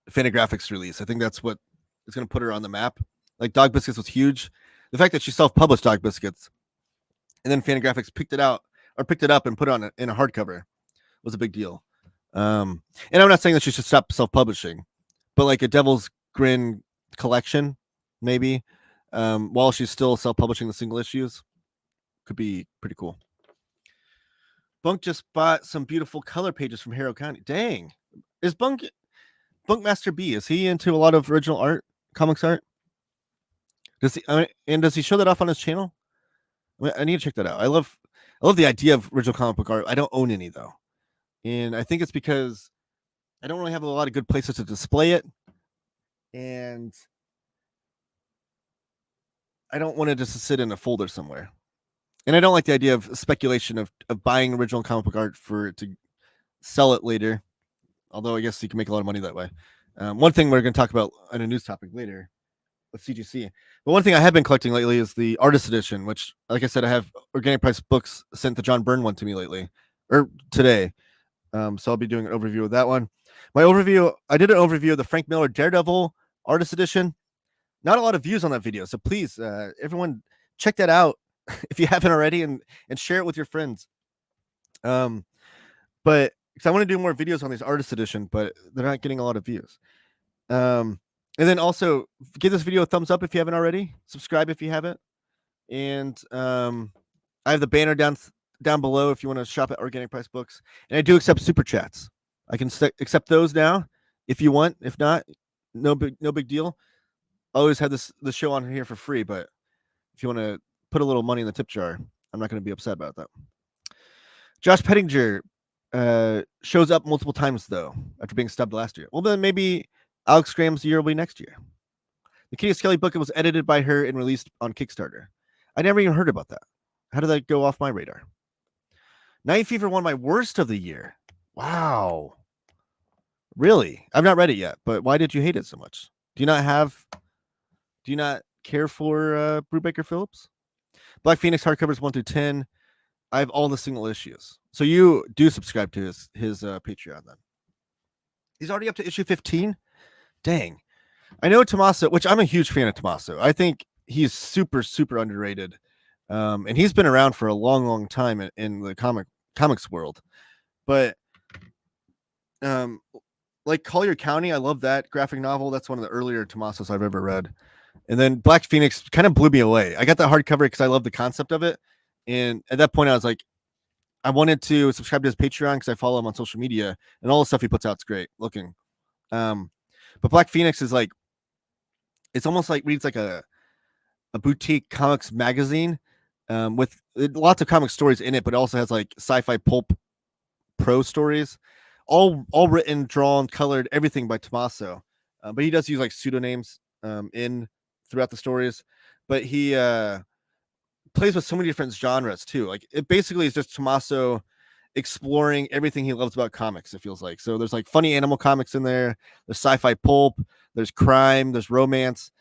Fantagraphics release. I think that's what is going to put her on the map. Like Dog Biscuits was huge. The fact that she self-published Dog Biscuits and then Fantagraphics picked it up and put it in a hardcover was a big deal. And I'm not saying that she should stop self-publishing, but like a Devil's Grin collection, maybe, while she's still self-publishing the single issues, could be pretty cool. Bunk just bought some beautiful color pages from Harrow County. Dang. Is Bunk Master B, is he into a lot of original art, comics art? Does he show that off on his channel? I need to check that out. I love the idea of original comic book art. I don't own any though. And I think it's because I don't really have a lot of good places to display it. And I don't want it just to sit in a folder somewhere. And I don't like the idea of speculation of buying original comic book art for it to sell it later. Although I guess you can make a lot of money that way. One thing we're going to talk about on a news topic later with CGC. But one thing I have been collecting lately is the artist edition, which, like I said, I have Organic Price Books sent the John Byrne one to me lately, or today. So I'll be doing an overview of that one. I did an overview of the Frank Miller Daredevil artist edition. Not a lot of views on that video, so please, everyone, check that out if you haven't already, and share it with your friends. But because I want to do more videos on this artist edition, but they're not getting a lot of views. And then also give this video a thumbs up if you haven't already. Subscribe if you haven't. And I have the banner down down below if you want to shop at Organic Price Books. And I do accept super chats. I can accept those now if you want. If not, no big deal. I always have the show on here for free, but if you want to put a little money in the tip jar, I'm not going to be upset about that. Josh Pettinger shows up multiple times though after being stubbed last year. Well, then maybe Alex Graham's year will be next year. The Kitty Skelly book was edited by her and released on Kickstarter. I never even heard about that. How did that go off my radar? Night Fever, one of my worst of the year. Wow. Really? I've not read it yet, but why did you hate it so much? Do you not care for Brubaker Phillips? Black Phoenix hardcovers 1 through 10. I have all the single issues. So you do subscribe to his Patreon then. He's already up to issue 15? Dang. I know Tommaso, which I'm a huge fan of Tommaso. I think he's super, super underrated. And he's been around for a long, long time in the comics world. But like Collier County, I love that graphic novel. That's one of the earlier Tommasos I've ever read. And then Black Phoenix kind of blew me away. I got that hardcover because I love the concept of it. And at that point, I was like, I wanted to subscribe to his Patreon because I follow him on social media, and all the stuff he puts out is great looking. But Black Phoenix is like, it's almost like reads like a boutique comics magazine with lots of comic stories in it, but it also has like sci-fi pulp pro stories, all written, drawn, colored, everything by Tommaso. But he does use like pseudonyms in throughout the stories. But he plays with so many different genres too. Like it basically is just Tommaso exploring everything he loves about comics, it feels like. So there's like funny animal comics in there, there's sci-fi pulp, there's crime, there's romance,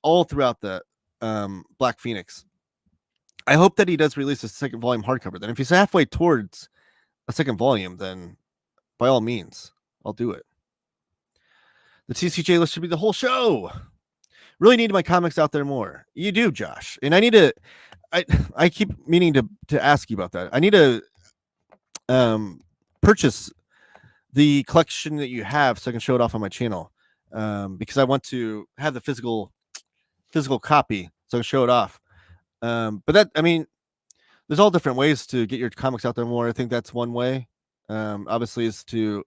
all throughout the Black Phoenix. I hope that he does release a second volume hardcover. Then if he's halfway towards a second volume, then by all means, I'll do it. The TCJ list should be the whole show. Really need my comics out there more. You do, Josh. And I need to, I keep meaning to ask you about that. I need to purchase the collection that you have so I can show it off on my channel. Because I want to have the physical copy so I can show it off. But that, I mean, there's all different ways to get your comics out there more. I think that's one way. Obviously is to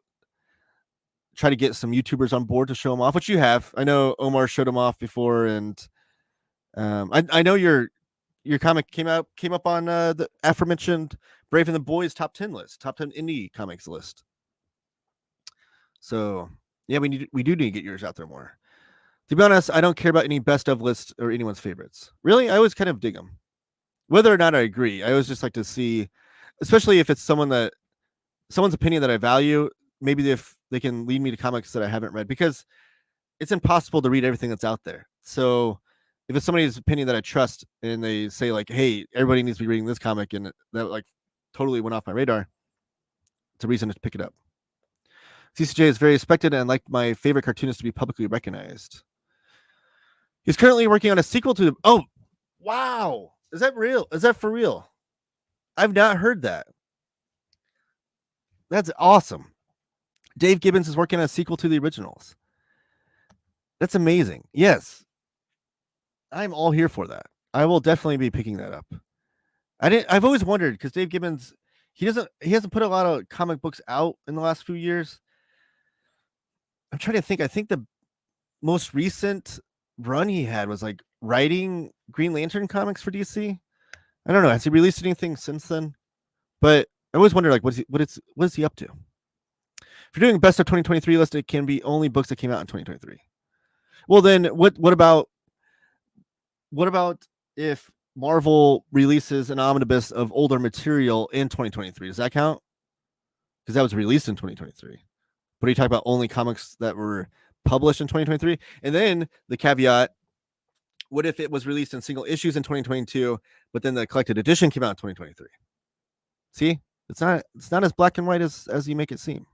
try to get some YouTubers on board to show them off, which you have. I know Omar showed them off before, and I know your comic came up on the aforementioned Brave and the Boys top 10 list, top 10 indie comics list. So yeah, we do need to get yours out there more. To be honest, I don't care about any best of lists or anyone's favorites. Really, I always kind of dig them. Whether or not I agree, I always just like to see, especially if it's someone's opinion that I value, maybe if they can lead me to comics that I haven't read, because it's impossible to read everything that's out there. So if it's somebody's opinion that I trust and they say like, hey, everybody needs to be reading this comic, and that like totally went off my radar, it's a reason to pick it up. CCJ is very respected and like my favorite cartoonist to be publicly recognized. He's currently working on a sequel to oh, wow. Is that real? Is that for real? I've not heard that. That's awesome. Dave Gibbons is working on a sequel to the originals. That's amazing. Yes. I'm all here for that. I will definitely be picking that up. I've always wondered, because Dave Gibbons, he hasn't put a lot of comic books out in the last few years. I'm trying to think. I think the most recent run he had was like writing Green Lantern comics for DC. I don't know. Has he released anything since then? But I always wonder, like, what is he up to? If you're doing best of 2023 list, it can be only books that came out in 2023. Well, then what about if Marvel releases an omnibus of older material in 2023? Does that count? Because that was released in 2023. But are you talking about only comics that were published in 2023? And then the caveat, what if it was released in single issues in 2022, but then the collected edition came out in 2023? See, it's not as black and white as you make it seem.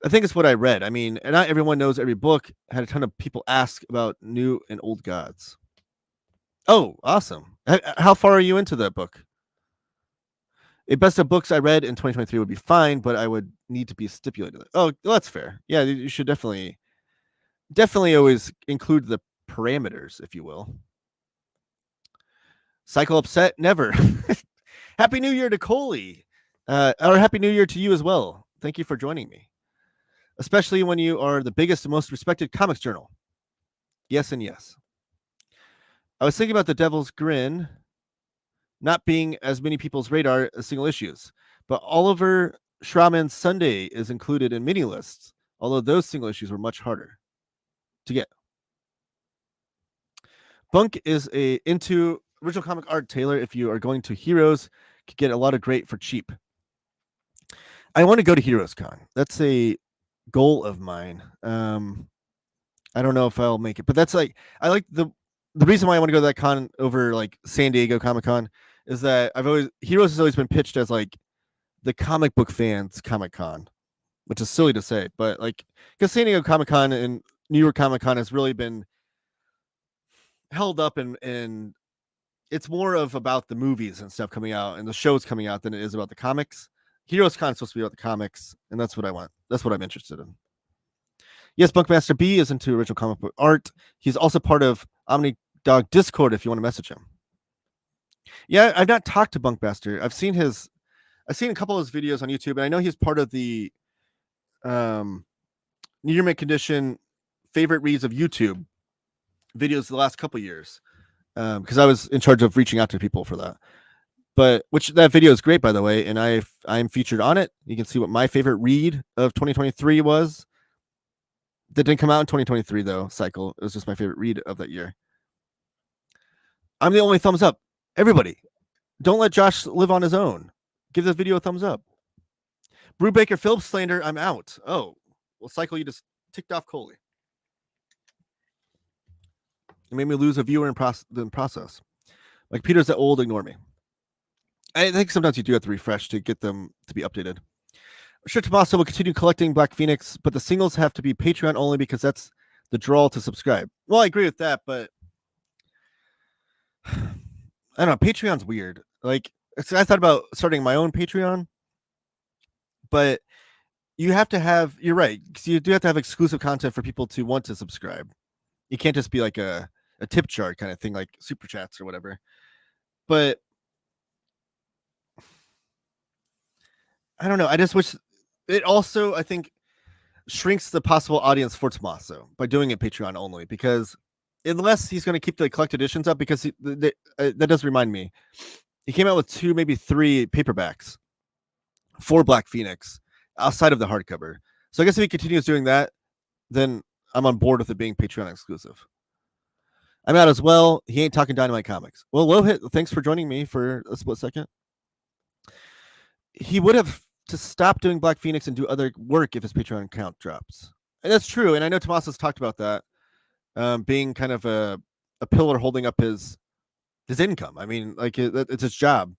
I think it's what I read. I mean, not everyone knows every book. I had a ton of people ask about New and Old Gods. Oh, awesome. How far are you into that book? A best of books I read in 2023 would be fine, but I would need to be stipulated. Oh, well, that's fair. Yeah, you should definitely always include the parameters, if you will. Cycle upset? Never. Happy New Year to Coley. Or Happy New Year to you as well. Thank you for joining me, especially when you are the biggest and most respected comics journal. Yes and yes. I was thinking about The Devil's Grin not being as many people's radar as single issues, but Oliver Schrammann's Sunday is included in mini lists, although those single issues were much harder to get. Bunk is a into original comic art Taylor. If you are going to Heroes, could get a lot of great for cheap. I want to go to Heroes Con. That's a goal of mine. I don't know if I'll make it, but that's like I like the reason why I want to go to that con over like San Diego Comic Con is that Heroes has always been pitched as like the comic book fans Comic Con, which is silly to say, but like because San Diego Comic Con and New York Comic Con has really been held up and it's more of about the movies and stuff coming out and the shows coming out than it is about the comics. Heroes Con is supposed to be about the comics, and that's what I want. That's what I'm interested in. Yes, Bunkmaster B is into original comic book art. He's also part of Omni Dog Discord if you want to message him. Yeah, I've not talked to Bunkmaster. I've seen a couple of his videos on YouTube, and I know he's part of the New Year Mint Condition favorite reads of YouTube videos the last couple of years. Because I was in charge of reaching out to people for that. But which that video is great, by the way, and I'm featured on it. You can see what my favorite read of 2023 was. That didn't come out in 2023 though. Cycle. It was just my favorite read of that year. I'm the only thumbs up. Everybody, don't let Josh live on his own. Give this video a thumbs up. Brubaker Phillips slander. I'm out. Oh, well, Cycle, you just ticked off Coley. It made me lose a viewer in process. Like Peter's that old. Ignore me. I think sometimes you do have to refresh to get them to be updated. Sure, Tommaso will continue collecting Black Phoenix, but the singles have to be Patreon only because that's the draw to subscribe. Well, I agree with that, but I don't know. Patreon's weird. Like, I thought about starting my own Patreon, but you have to have. You're right. Because you do have to have exclusive content for people to want to subscribe. You can't just be like a tip jar kind of thing, like super chats or whatever. But I don't know. I just wish it also, I think, shrinks the possible audience for Tommaso by doing it Patreon only, because unless he's going to keep the collect editions up, because that does remind me, he came out with 2, maybe 3 paperbacks for Black Phoenix outside of the hardcover. So I guess if he continues doing that, then I'm on board with it being Patreon exclusive. I'm out as well. He ain't talking Dynamite Comics. Well, Lohit, thanks for joining me for a split second. He would have to stop doing Black Phoenix and do other work if his Patreon account drops. And that's true. And I know Tommaso's talked about that being kind of a pillar holding up his income. I mean, like it's his job.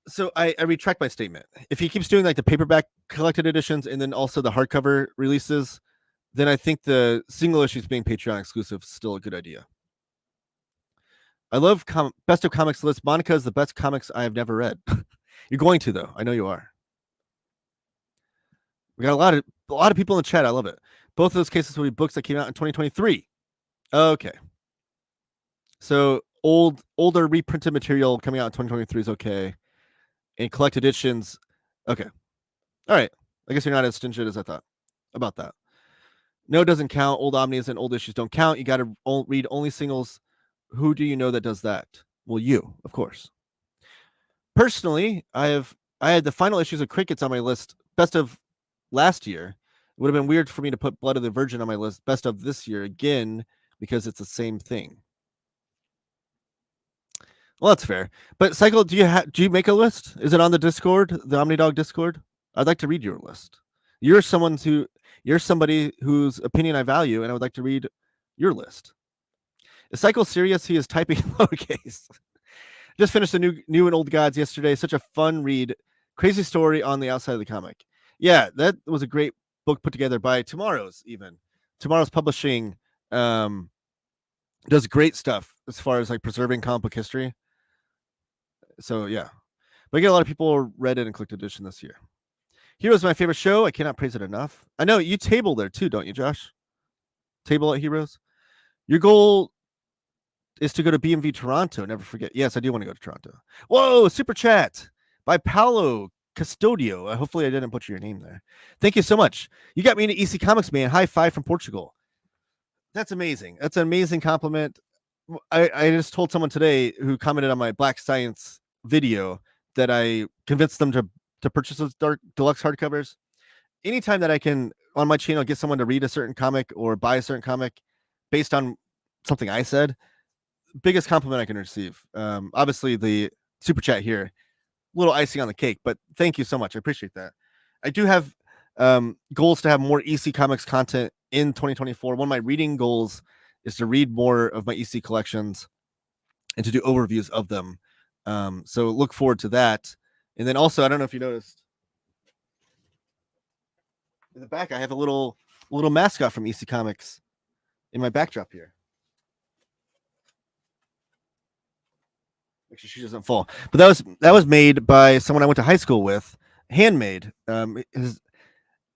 So I retract my statement. If he keeps doing like the paperback collected editions and then also the hardcover releases, then I think the single issues being Patreon exclusive is still a good idea. I love Best of Comics list. Monica is the best comics I have never read. You're going to, though. I know you are. We got a lot of people in the chat. I love it. Both of those cases will be books that came out in 2023. Okay. So older reprinted material coming out in 2023 is okay. And collect editions. Okay. All right. I guess you're not as stringent as I thought about that. No, it doesn't count. Old Omnis and old issues don't count. You got to read only singles. Who do you know that does that? Well, you, of course. Personally, I had the final issues of Crickets on my list, best of last year. It would have been weird for me to put Blood of the Virgin on my list, best of this year again, because it's the same thing. Well, that's fair. But Cycle, do you make a list? Is it on the Discord, the OmniDog Discord? I'd like to read your list. You're somebody whose opinion I value, and I would like to read your list. Is Cycle serious? He is typing lowercase. Just finished the new and old gods yesterday. Such a fun read. Crazy story on the outside of the comic. Yeah, that was a great book put together by Tomorrow's even. Tomorrow's Publishing does great stuff as far as like preserving comic book history. So yeah. But I get a lot of people read it and clicked edition this year. Heroes is my favorite show. I cannot praise it enough. I know you table there too, don't you, Josh? Table at Heroes. Your goal is to go to BMV Toronto. Never forget. Yes, I do want to go to Toronto. Whoa, super chat by Paolo Custodio. Hopefully I didn't butcher your name there. Thank you so much. You got me into EC Comics, man. High five from Portugal. That's amazing. That's an amazing compliment. I just told someone today who commented on my Black Science video that I convinced them to purchase those dark deluxe hardcovers. Anytime that I can on my channel get someone to read a certain comic or buy a certain comic based on something I said, biggest compliment I can receive. Obviously the super chat here, little icing on the cake, but thank you so much. I appreciate that. I do have goals to have more EC Comics content in 2024. One of my reading goals is to read more of my EC collections and to do overviews of them. So look forward to that. And then also, I don't know if you noticed, in the back, I have a little mascot from EC Comics in my backdrop here. Make sure she doesn't fall. But that was made by someone I went to high school with, handmade. I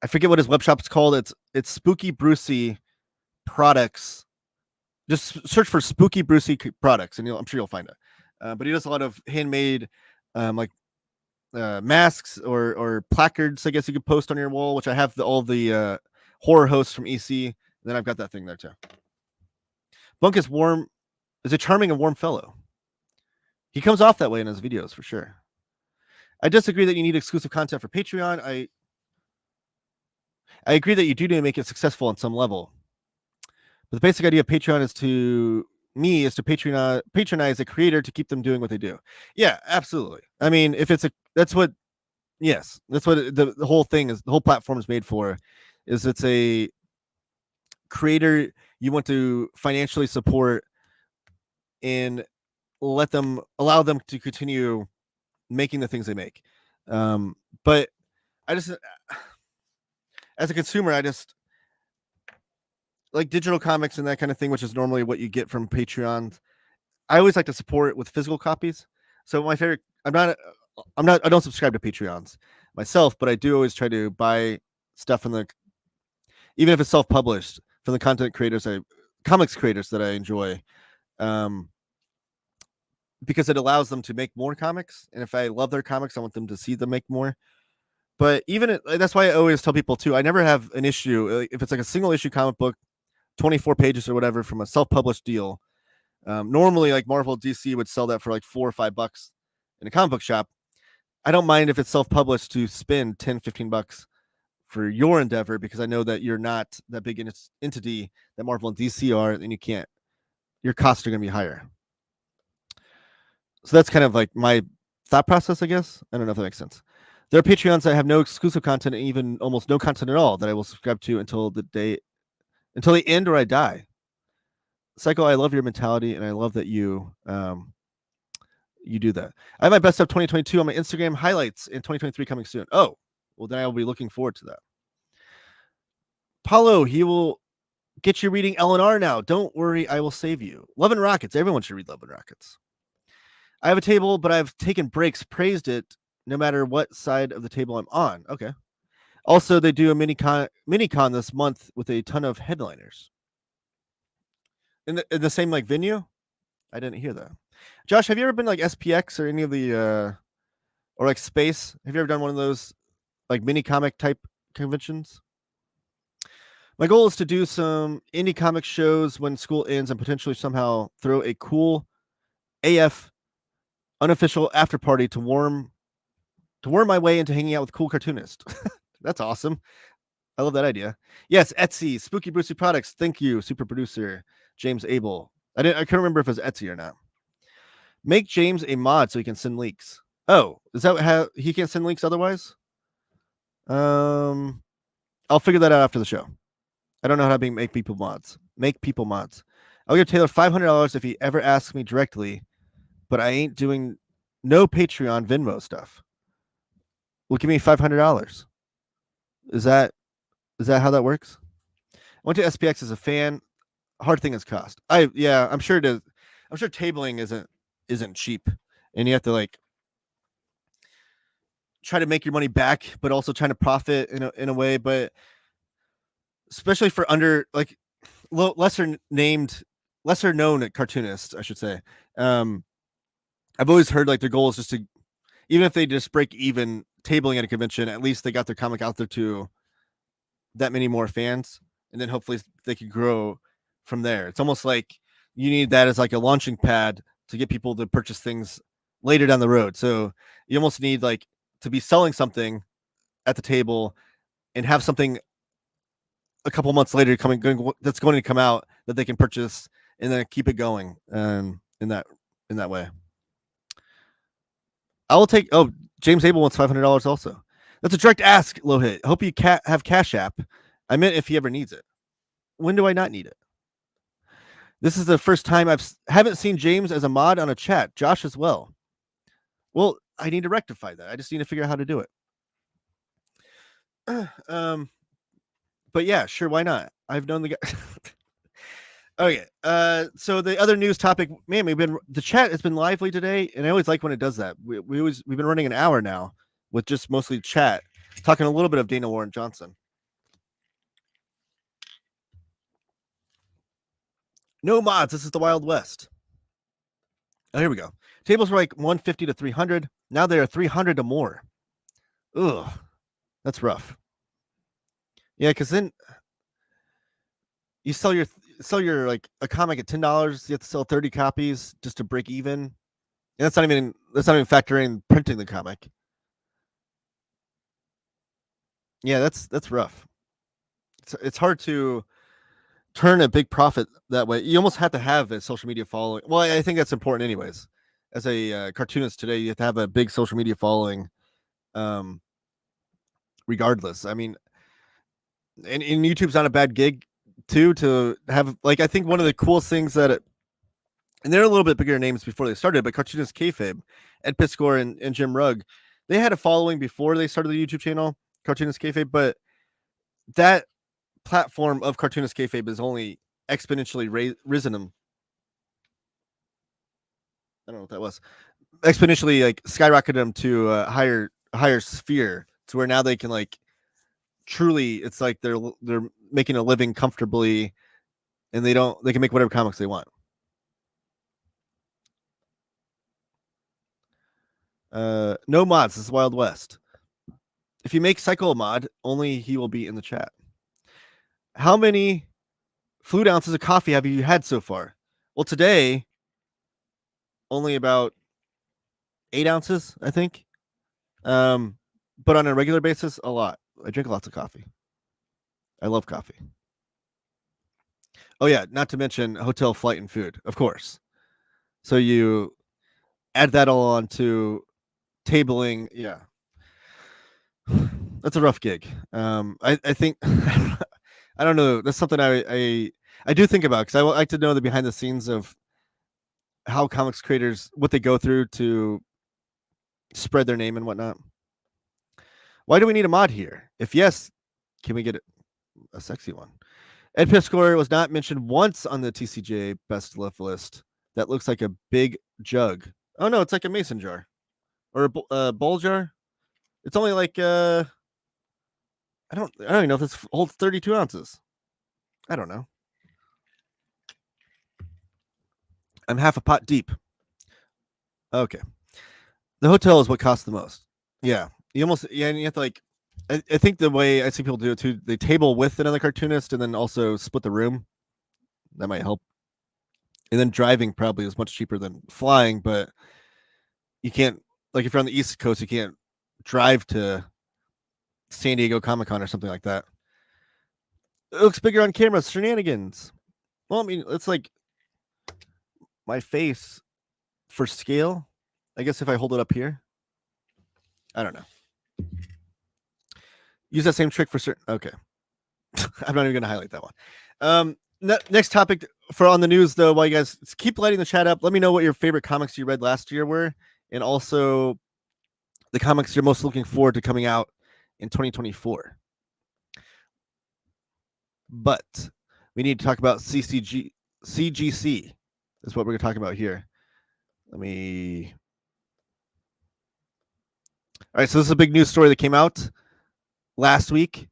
forget what his web shop is called. It's Spooky Brucey Products. Just search for Spooky Brucey Products, and I'm sure you'll find it. But he does a lot of handmade, masks or placards, I guess you could post on your wall, which I have all the horror hosts from EC. And then I've got that thing there too. Bunk is a charming and warm fellow. He comes off that way in his videos for sure. I disagree that you need exclusive content for Patreon. I agree that you do need to make it successful on some level. But the basic idea of Patreon is to patronize a creator to keep them doing what they do. Yeah, absolutely. I mean, that's what the whole thing is. The whole platform is made for. Is it's a creator you want to financially support and allow them to continue making the things they make. But I just, as a consumer, I just like digital comics and that kind of thing, which is normally what you get from Patreon. I always like to support it with physical copies. So my favorite, I don't subscribe to Patreons myself, but I do always try to buy stuff even if it's self-published, from the comics creators that I enjoy. Because it allows them to make more comics. And if I love their comics, I want them to see them make more. But that's why I always tell people too, I never have an issue. If it's like a single issue comic book, 24 pages or whatever from a self-published deal, normally like Marvel DC would sell that for like $4 or $5 in a comic book shop. I don't mind if it's self-published to spend $10-15 for your endeavor, because I know that you're not that big an entity that Marvel and DC are, and your costs are going to be higher. So that's kind of like my thought process, I guess. I don't know if that makes sense. There are Patreons that have no exclusive content, and even almost no content at all, that I will subscribe to until they end or I die. Psycho, I love your mentality, and I love that you do that. I have my best of 2022 on my Instagram highlights in 2023 coming soon. Oh, well, then I will be looking forward to that. Paulo, he will get you reading L&R now. Don't worry, I will save you. Love and Rockets. Everyone should read Love and Rockets. I have a table, but I've taken breaks, praised it, no matter what side of the table I'm on. Okay. Also, they do a mini con this month with a ton of headliners. In the same like venue? I didn't hear that. Josh, have you ever been like SPX or any of the or like Space? Have you ever done one of those like mini comic type conventions? My goal is to do some indie comic shows when school ends and potentially somehow throw a cool AF unofficial after party to worm my way into hanging out with cool cartoonists. That's awesome. I love that idea. Yes, Etsy, Spooky Brucey Products. Thank you, super producer James Abel. I can't remember if it was Etsy or not. Make James a mod so he can send leaks. Oh, is that how he can't send leaks otherwise? I'll figure that out after the show. I don't know how to make people mods. Make people mods. I'll give Taylor $500 if he ever asks me directly, but I ain't doing no Patreon Venmo stuff. Well, give me $500. Is that how that works? I went to SPX as a fan. Hard thing is cost. I'm sure it is. I'm sure tabling isn't cheap, and you have to like try to make your money back, but also trying to profit in a way. But especially for under like lesser named lesser known cartoonists, I should say. I've always heard like their goal is just to, even if they just break even tabling at a convention, at least they got their comic out there to that many more fans, and then hopefully they could grow from there. It's almost like you need that as like a launching pad to get people to purchase things later down the road. So you almost need like to be selling something at the table and have something a couple months later that's going to come out that they can purchase and then keep it going in that way. I will take. Oh, James Abel wants $500 also. That's a direct ask, Low Hit. Hope you have Cash App. I meant if he ever needs it. When do I not need it? This is the first time haven't seen James as a mod on a chat. Josh as well. Well, I need to rectify that. I just need to figure out how to do it. But yeah, sure, why not? I've known the guy. Okay. So the other news topic, man, the chat has been lively today, and I always like when it does that. We've been running an hour now with just mostly chat, talking a little bit of Dana Warren Johnson. No mods. This is the Wild West. Oh, here we go. Tables were like 150 to 300. Now they are 300 or more. Ugh, that's rough. Yeah, because then you sell your like a comic at $10. You have to sell 30 copies just to break even. And that's not even factoring printing the comic. Yeah, that's rough. It's hard to turn a big profit that way. You almost have to have a social media following. Well, I think that's important anyways. As a cartoonist today, you have to have a big social media following. Regardless, I mean, and YouTube's not a bad gig too to have. Like, I think one of the coolest things and they're a little bit bigger names before they started, but Cartoonist Kayfabe, Ed Piskor and Jim Rugg, they had a following before they started the YouTube channel, Cartoonist Kayfabe, but that platform of Cartoonist Kayfabe is only exponentially risen them. I don't know what that was. Exponentially like skyrocketed them to a higher sphere to where now they can like truly, it's like they're making a living comfortably, and they can make whatever comics they want. No mods. This is Wild West. If you make Cycle a mod, only he will be in the chat. How many fluid ounces of coffee have you had so far? Well, today, only about 8 ounces, I think. But on a regular basis, a lot. I drink lots of coffee. I love coffee. Oh yeah, not to mention hotel, flight, and food, of course. So you add that all on to tabling. Yeah, that's a rough gig. I think I don't know. That's something I do think about, because I like to know the behind the scenes of how comics creators, what they go through to spread their name and whatnot. Why do we need a mod here? If yes, can we get a sexy one? Ed Piskor was not mentioned once on the TCJ best left list. That looks like a big jug. Oh no, it's like a mason jar or a bowl jar. It's only like I don't even know if this holds 32 ounces. I don't know. I'm half a pot deep. Okay. The hotel is what costs the most. Yeah. You have to like, I think the way I see people do it too, they table with another cartoonist and then also split the room. That might help. And then driving probably is much cheaper than flying, but you can't, like, if you're on the East Coast, you can't drive to San Diego Comic-Con or something like that. It looks bigger on camera. Shenanigans. Well, I mean, it's like my face for scale. I guess if I hold it up here, I don't know. Use that same trick for certain. Okay. I'm not even going to highlight that one. Next topic for on the news, though, while you guys keep lighting the chat up, let me know what your favorite comics you read last year were, and also the comics you're most looking forward to coming out in 2024. But we need to talk about CGC is what we're going to talk about here. All right, so this is a big news story that came out last week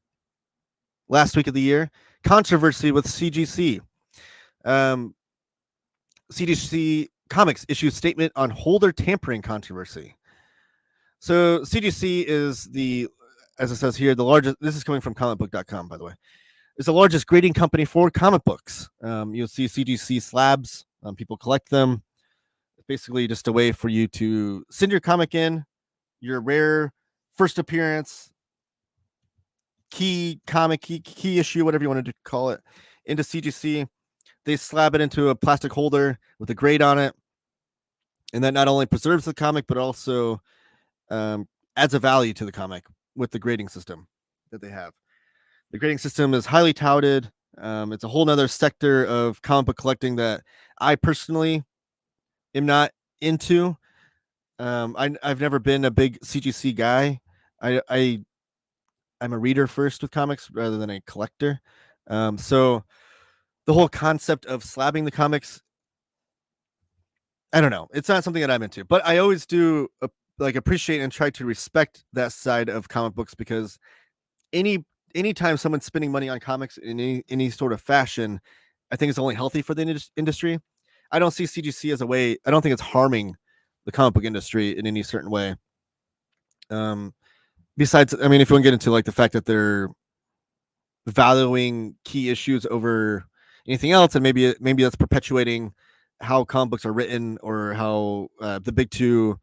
of the year. Controversy with CGC. CGC Comics issues statement on holder tampering controversy. So CGC is as it says here, the largest. This is coming from comicbook.com, by the way. It's the largest grading company for comic books. You'll see CGC slabs. People collect them. It's basically just a way for you to send your comic in, your rare first appearance, key comic, key issue, whatever you wanted to call it, into CGC. They slab it into a plastic holder with a grade on it, and that not only preserves the comic but also adds a value to the comic with the grading system that they have. The grading system is highly touted. It's a whole nother sector of comic book collecting that I personally am not into. I've never been a big CGC guy. I'm a reader first with comics rather than a collector. So the whole concept of slabbing the comics, I don't know. It's not something that I'm into, but I always do appreciate and try to respect that side of comic books, because anytime someone's spending money on comics in any sort of fashion, I think it's only healthy for the industry. I don't see CGC as a way. I don't think it's harming the comic book industry in any certain way. Besides, I mean, if you want to get into like the fact that they're valuing key issues over anything else, and maybe that's perpetuating how comic books are written, or how the big two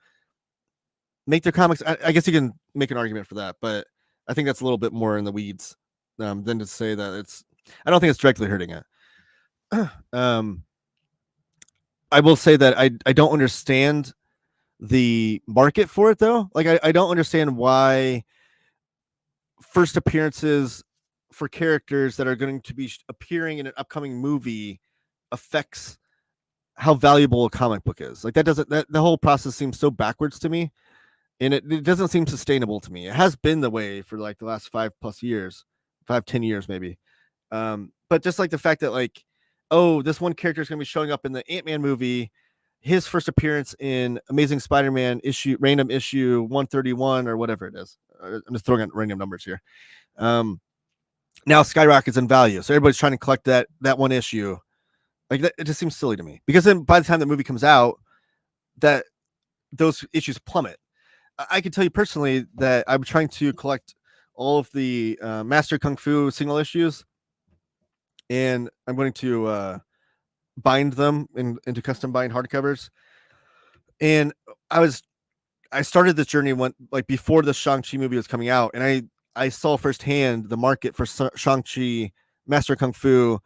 make their comics. I guess you can make an argument for that, but I think that's a little bit more in the weeds than to say that it's. I don't think it's directly hurting it. I will say that I don't understand the market for it, though. Like I don't understand why first appearances for characters that are going to be appearing in an upcoming movie affects how valuable a comic book is. Like the whole process seems so backwards to me, and it doesn't seem sustainable to me. It has been the way for like the last 5+ years, 10 years maybe. But just like the fact that like, oh, this one character is going to be showing up in the Ant-Man movie, his first appearance in Amazing Spider-Man random issue 131 or whatever it is. I'm just throwing out random numbers here. Now skyrockets in value, so everybody's trying to collect that one issue. Like that, it just seems silly to me, because then by the time the movie comes out, that those issues plummet. I can tell you personally that I'm trying to collect all of the Master Kung Fu single issues, and I'm going to bind them into custom bind hardcovers. And I started this journey before the Shang-Chi movie was coming out, and I saw firsthand the market for Shang-Chi Master Kung Fu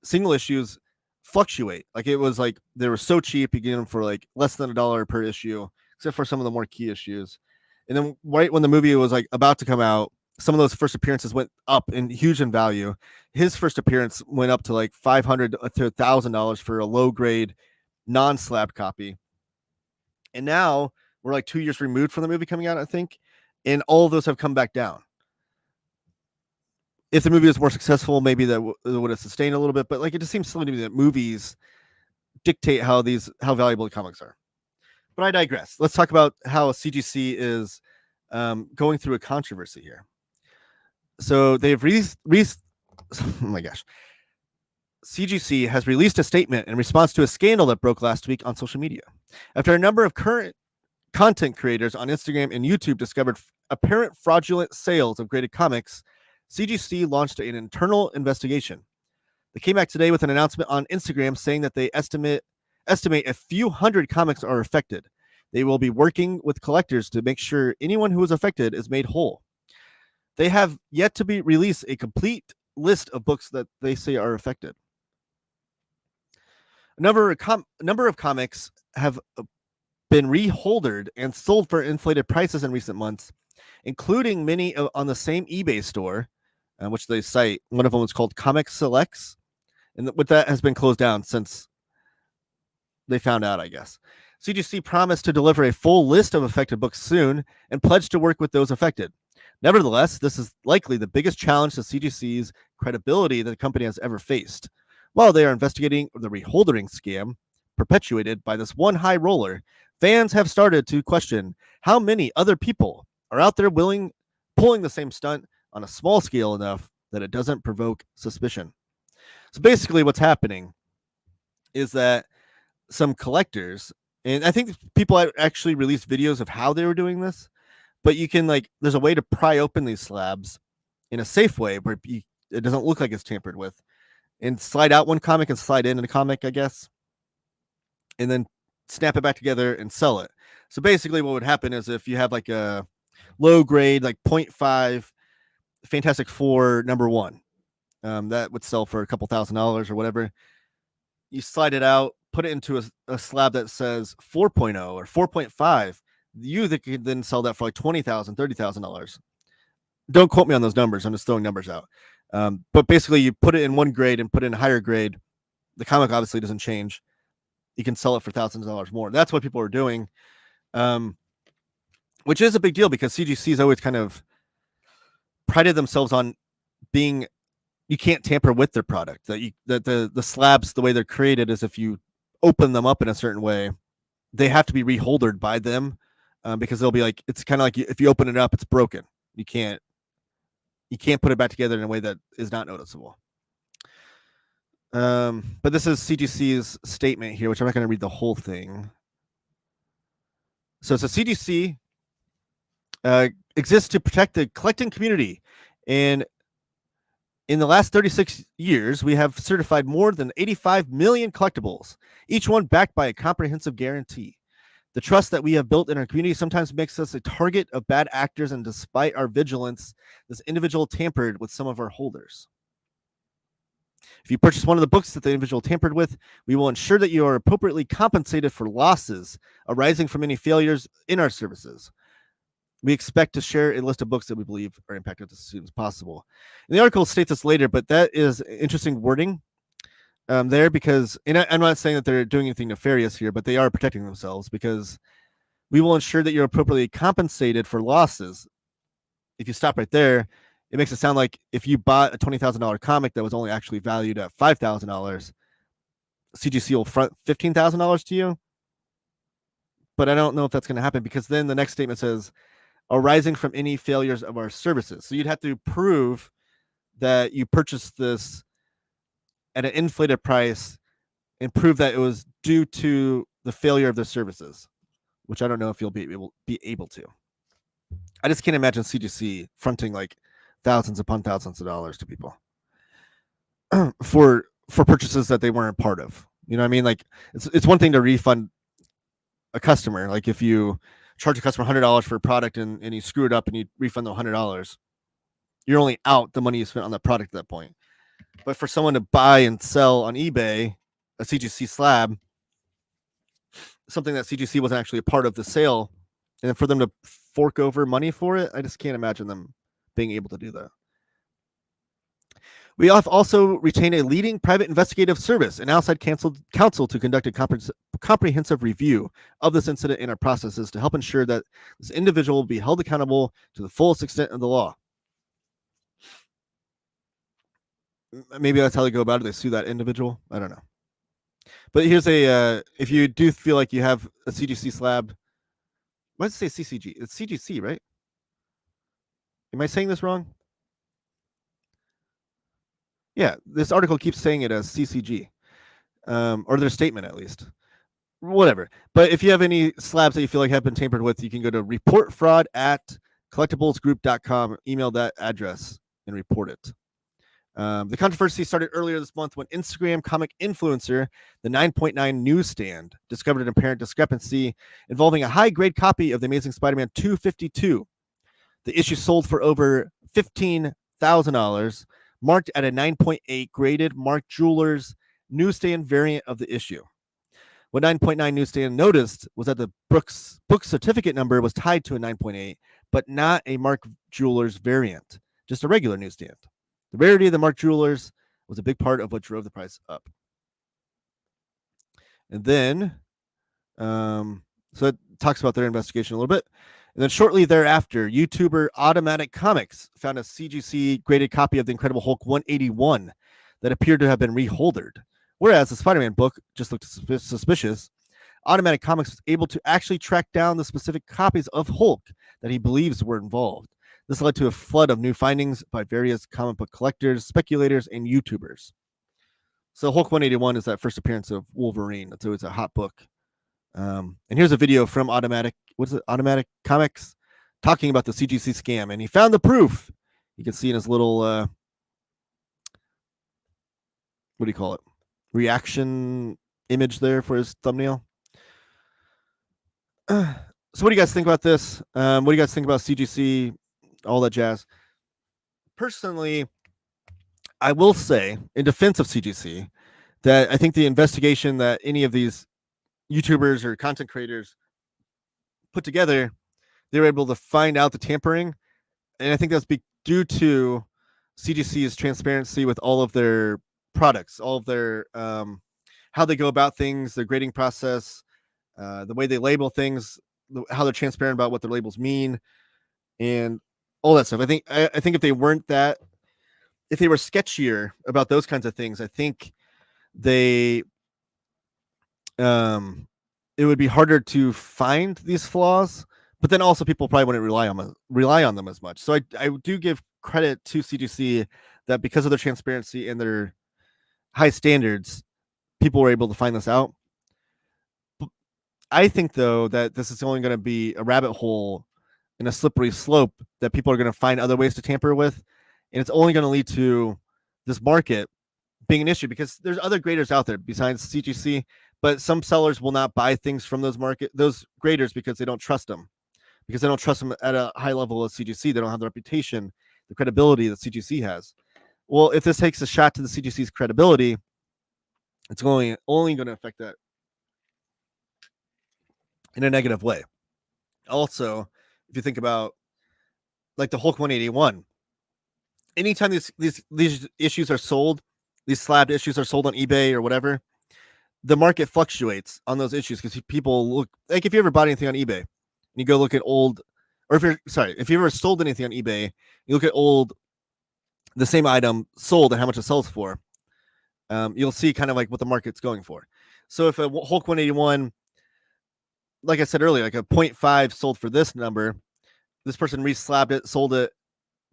single issues fluctuate. Like it was like they were so cheap, you get them for like less than $1 per issue, except for some of the more key issues. And then right when the movie was like about to come out, some of those first appearances went up in huge in value. His first appearance went up to like $500 to $1,000 for a low grade non-slabbed copy. And now we're like 2 years removed from the movie coming out, I think, and all of those have come back down. If the movie was more successful, maybe that would have sustained a little bit, but like it just seems silly to me that movies dictate how valuable the comics are. But I digress. Let's talk about how CGC is going through a controversy here. So they've oh my gosh. CGC has released a statement in response to a scandal that broke last week on social media. After a number of current content creators on Instagram and YouTube discovered apparent fraudulent sales of graded comics, CGC launched an internal investigation. They came back today with an announcement on Instagram saying that they estimate a few hundred comics are affected. They will be working with collectors to make sure anyone who is affected is made whole. They have yet to release a complete list of books that they say are affected. A number of comics have been reholdered and sold for inflated prices in recent months, including many on the same eBay store, which they cite. One of them is called Comic Selects, and that has been closed down since they found out, I guess. CGC promised to deliver a full list of affected books soon and pledged to work with those affected. Nevertheless, this is likely the biggest challenge to CGC's credibility that the company has ever faced. While they are investigating the reholdering scam perpetuated by this one high roller, fans have started to question how many other people are out there pulling the same stunt on a small scale enough that it doesn't provoke suspicion. So basically what's happening is that some collectors, and I think people actually released videos of how they were doing this, but you can there's a way to pry open these slabs in a safe way where it doesn't look like it's tampered with, and slide out one comic and slide in a comic, I guess, and then snap it back together and sell it. So basically what would happen is if you have like a low grade, like 0.5 Fantastic Four #1, that would sell for a couple $1,000s or whatever. You slide it out, put it into a slab that says 4.0 or 4.5. You that could then sell that for like $20,000, $30,000. Don't quote me on those numbers. I'm just throwing numbers out. But basically, you put it in one grade and put it in a higher grade. The comic obviously doesn't change. You can sell it for thousands of dollars more. That's what people are doing, which is a big deal because CGC's always kind of prided themselves on being, you can't tamper with their product. That the slabs, the way they're created is if you open them up in a certain way, they have to be reholdered by them, because they'll be like, it's kind of like if you open it up, it's broken. You can't put it back together in a way that is not noticeable. But this is CGC's statement here, which I'm not going to read the whole thing. So CGC exists to protect the collecting community, and in the last 36 years, we have certified more than 85 million collectibles, each one backed by a comprehensive guarantee. The trust that we have built in our community sometimes makes us a target of bad actors, and despite our vigilance, this individual tampered with some of our holders. If you purchase one of the books that the individual tampered with, we will ensure that you are appropriately compensated for losses arising from any failures in our services. We expect to share a list of books that we believe are impacted as soon as possible. And the article states this later, but that is interesting wording there, because, and I'm not saying that they're doing anything nefarious here, but they are protecting themselves, because we will ensure that you're appropriately compensated for losses. If you stop right there, it makes it sound like if you bought a $20,000 comic that was only actually valued at $5,000, CGC will front $15,000 to you. But I don't know if that's going to happen, because then the next statement says, arising from any failures of our services. So you'd have to prove that you purchased this at an inflated price and prove that it was due to the failure of the services, which I don't know if you'll be able to. I just can't imagine CGC fronting like thousands upon thousands of dollars to people for purchases that they weren't part of. You know what I mean? Like it's one thing to refund a customer. Like if you charge a customer $100 for a product and you screw it up and you refund them $100, you're only out the money you spent on that product at that point. But for someone to buy and sell on eBay a CGC slab, something that CGC wasn't actually a part of the sale, and for them to fork over money for it, I just can't imagine them being able to do that. We have also retained a leading private investigative service and outside counsel to conduct a comprehensive review of this incident in our processes to help ensure that this individual will be held accountable to the fullest extent of the law. Maybe that's how they go about it. They sue that individual. I don't know. But here's if you do feel like you have a CGC slab, why does it say CCG? It's CGC, right? Am I saying this wrong? Yeah, this article keeps saying it as CCG, or their statement at least. Whatever. But if you have any slabs that you feel like have been tampered with, you can go to reportfraud@collectiblesgroup.com, email that address, and report it. The controversy started earlier this month when Instagram comic influencer, the 9.9 Newsstand, discovered an apparent discrepancy involving a high-grade copy of The Amazing Spider-Man 252. The issue sold for over $15,000, marked at a 9.8 graded Mark Jewelers Newsstand variant of the issue. What 9.9 Newsstand noticed was that the book certificate number was tied to a 9.8, but not a Mark Jewelers variant, just a regular newsstand. The rarity of the Mark Jewelers was a big part of what drove the price up. And then, so it talks about their investigation a little bit. And then shortly thereafter, YouTuber Automatic Comics found a CGC graded copy of the Incredible Hulk 181 that appeared to have been reholdered. Whereas the Spider-Man book just looked suspicious, Automatic Comics was able to actually track down the specific copies of Hulk that he believes were involved. This led to a flood of new findings by various comic book collectors, speculators, and YouTubers. So Hulk 181 is that first appearance of Wolverine. That's always a hot book. And here's a video from Automatic Comics talking about the CGC scam, and he found the proof. You can see in his little what do you call it? Reaction image there for his thumbnail. So what do you guys think about this? What do you guys think about CGC? All that jazz. Personally, I will say in defense of CGC that I think the investigation that any of these YouTubers or content creators put together, they were able to find out the tampering, and I think that's due to CGC's transparency with all of their products, all of their how they go about things, their grading process, the way they label things, how they're transparent about what their labels mean, and all that stuff. I think if they weren't that, if they were sketchier about those kinds of things, I think they it would be harder to find these flaws. But then also people probably wouldn't rely on them as much. So I do give credit to CGC that because of their transparency and their high standards, people were able to find this out. I think though that this is only going to be a rabbit hole and a slippery slope that people are going to find other ways to tamper with, and it's only going to lead to this market being an issue because there's other graders out there besides CGC, but some sellers will not buy things from those graders because they don't trust them. Because they don't trust them at a high level of CGC. They don't have the reputation, the credibility that CGC has. Well, if this takes a shot to the CGC's credibility, it's only going to affect that in a negative way. Also, if you think about like the Hulk 181, anytime these issues are sold, these slabbed issues are sold on eBay or whatever, the market fluctuates on those issues because people look like if you ever bought anything on eBay, you go look at old, or if you ever sold anything on eBay, you look at the same item sold and how much it sells for. You'll see kind of like what the market's going for. So if a Hulk 181, like I said earlier, like a 0.5 sold for this number, this person re-slabbed it, sold it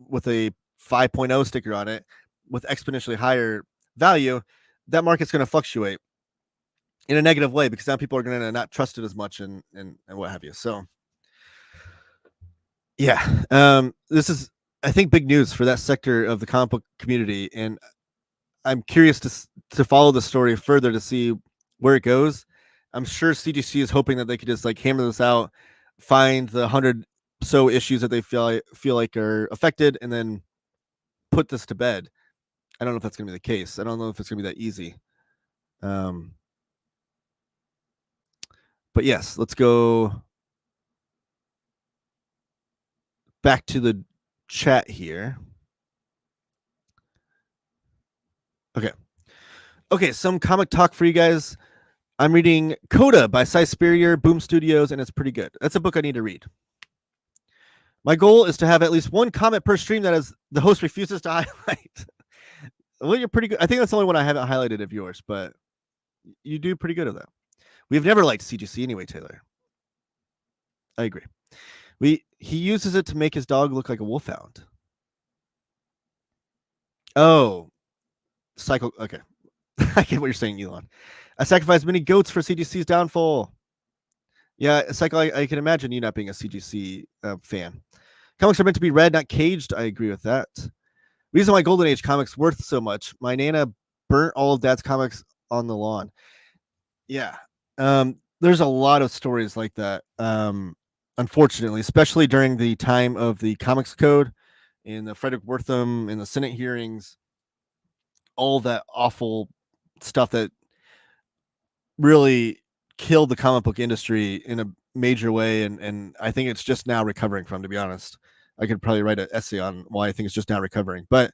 with a 5.0 sticker on it with exponentially higher value, that market's going to fluctuate in a negative way because now people are going to not trust it as much and what have you. So yeah, this is, I think, big news for that sector of the comic book community, and I'm curious to follow the story further to see where it goes. I'm sure CGC is hoping that they could just like hammer this out, find the 100 so issues that they feel like are affected, and then put this to bed. I don't know if that's going to be the case. I don't know if it's going to be that easy. But yes, let's go back to the chat here. Okay, some comic talk for you guys. I'm reading Coda by Cy Spurrier, Boom Studios, and it's pretty good. That's a book I need to read. My goal is to have at least one comment per stream that is the host refuses to highlight. Well, you're pretty good. I think that's the only one I haven't highlighted of yours, but you do pretty good at that. We've never liked CGC anyway, Taylor. I agree. He uses it to make his dog look like a wolfhound. Oh, cycle. Okay. I get what you're saying, Elon. I sacrificed many goats for CGC's downfall. Yeah, Cycle, I can imagine you not being a CGC fan. Comics are meant to be read, not caged. I agree with that. Reason why Golden Age comics worth so much. My Nana burnt all of Dad's comics on the lawn. Yeah. There's a lot of stories like that. Unfortunately, especially during the time of the Comics Code and the Frederick Wertham and the Senate hearings, all that awful stuff that really killed the comic book industry in a major way, and I think it's just now recovering from, to be honest. I could probably write an essay on why I think it's just now recovering. But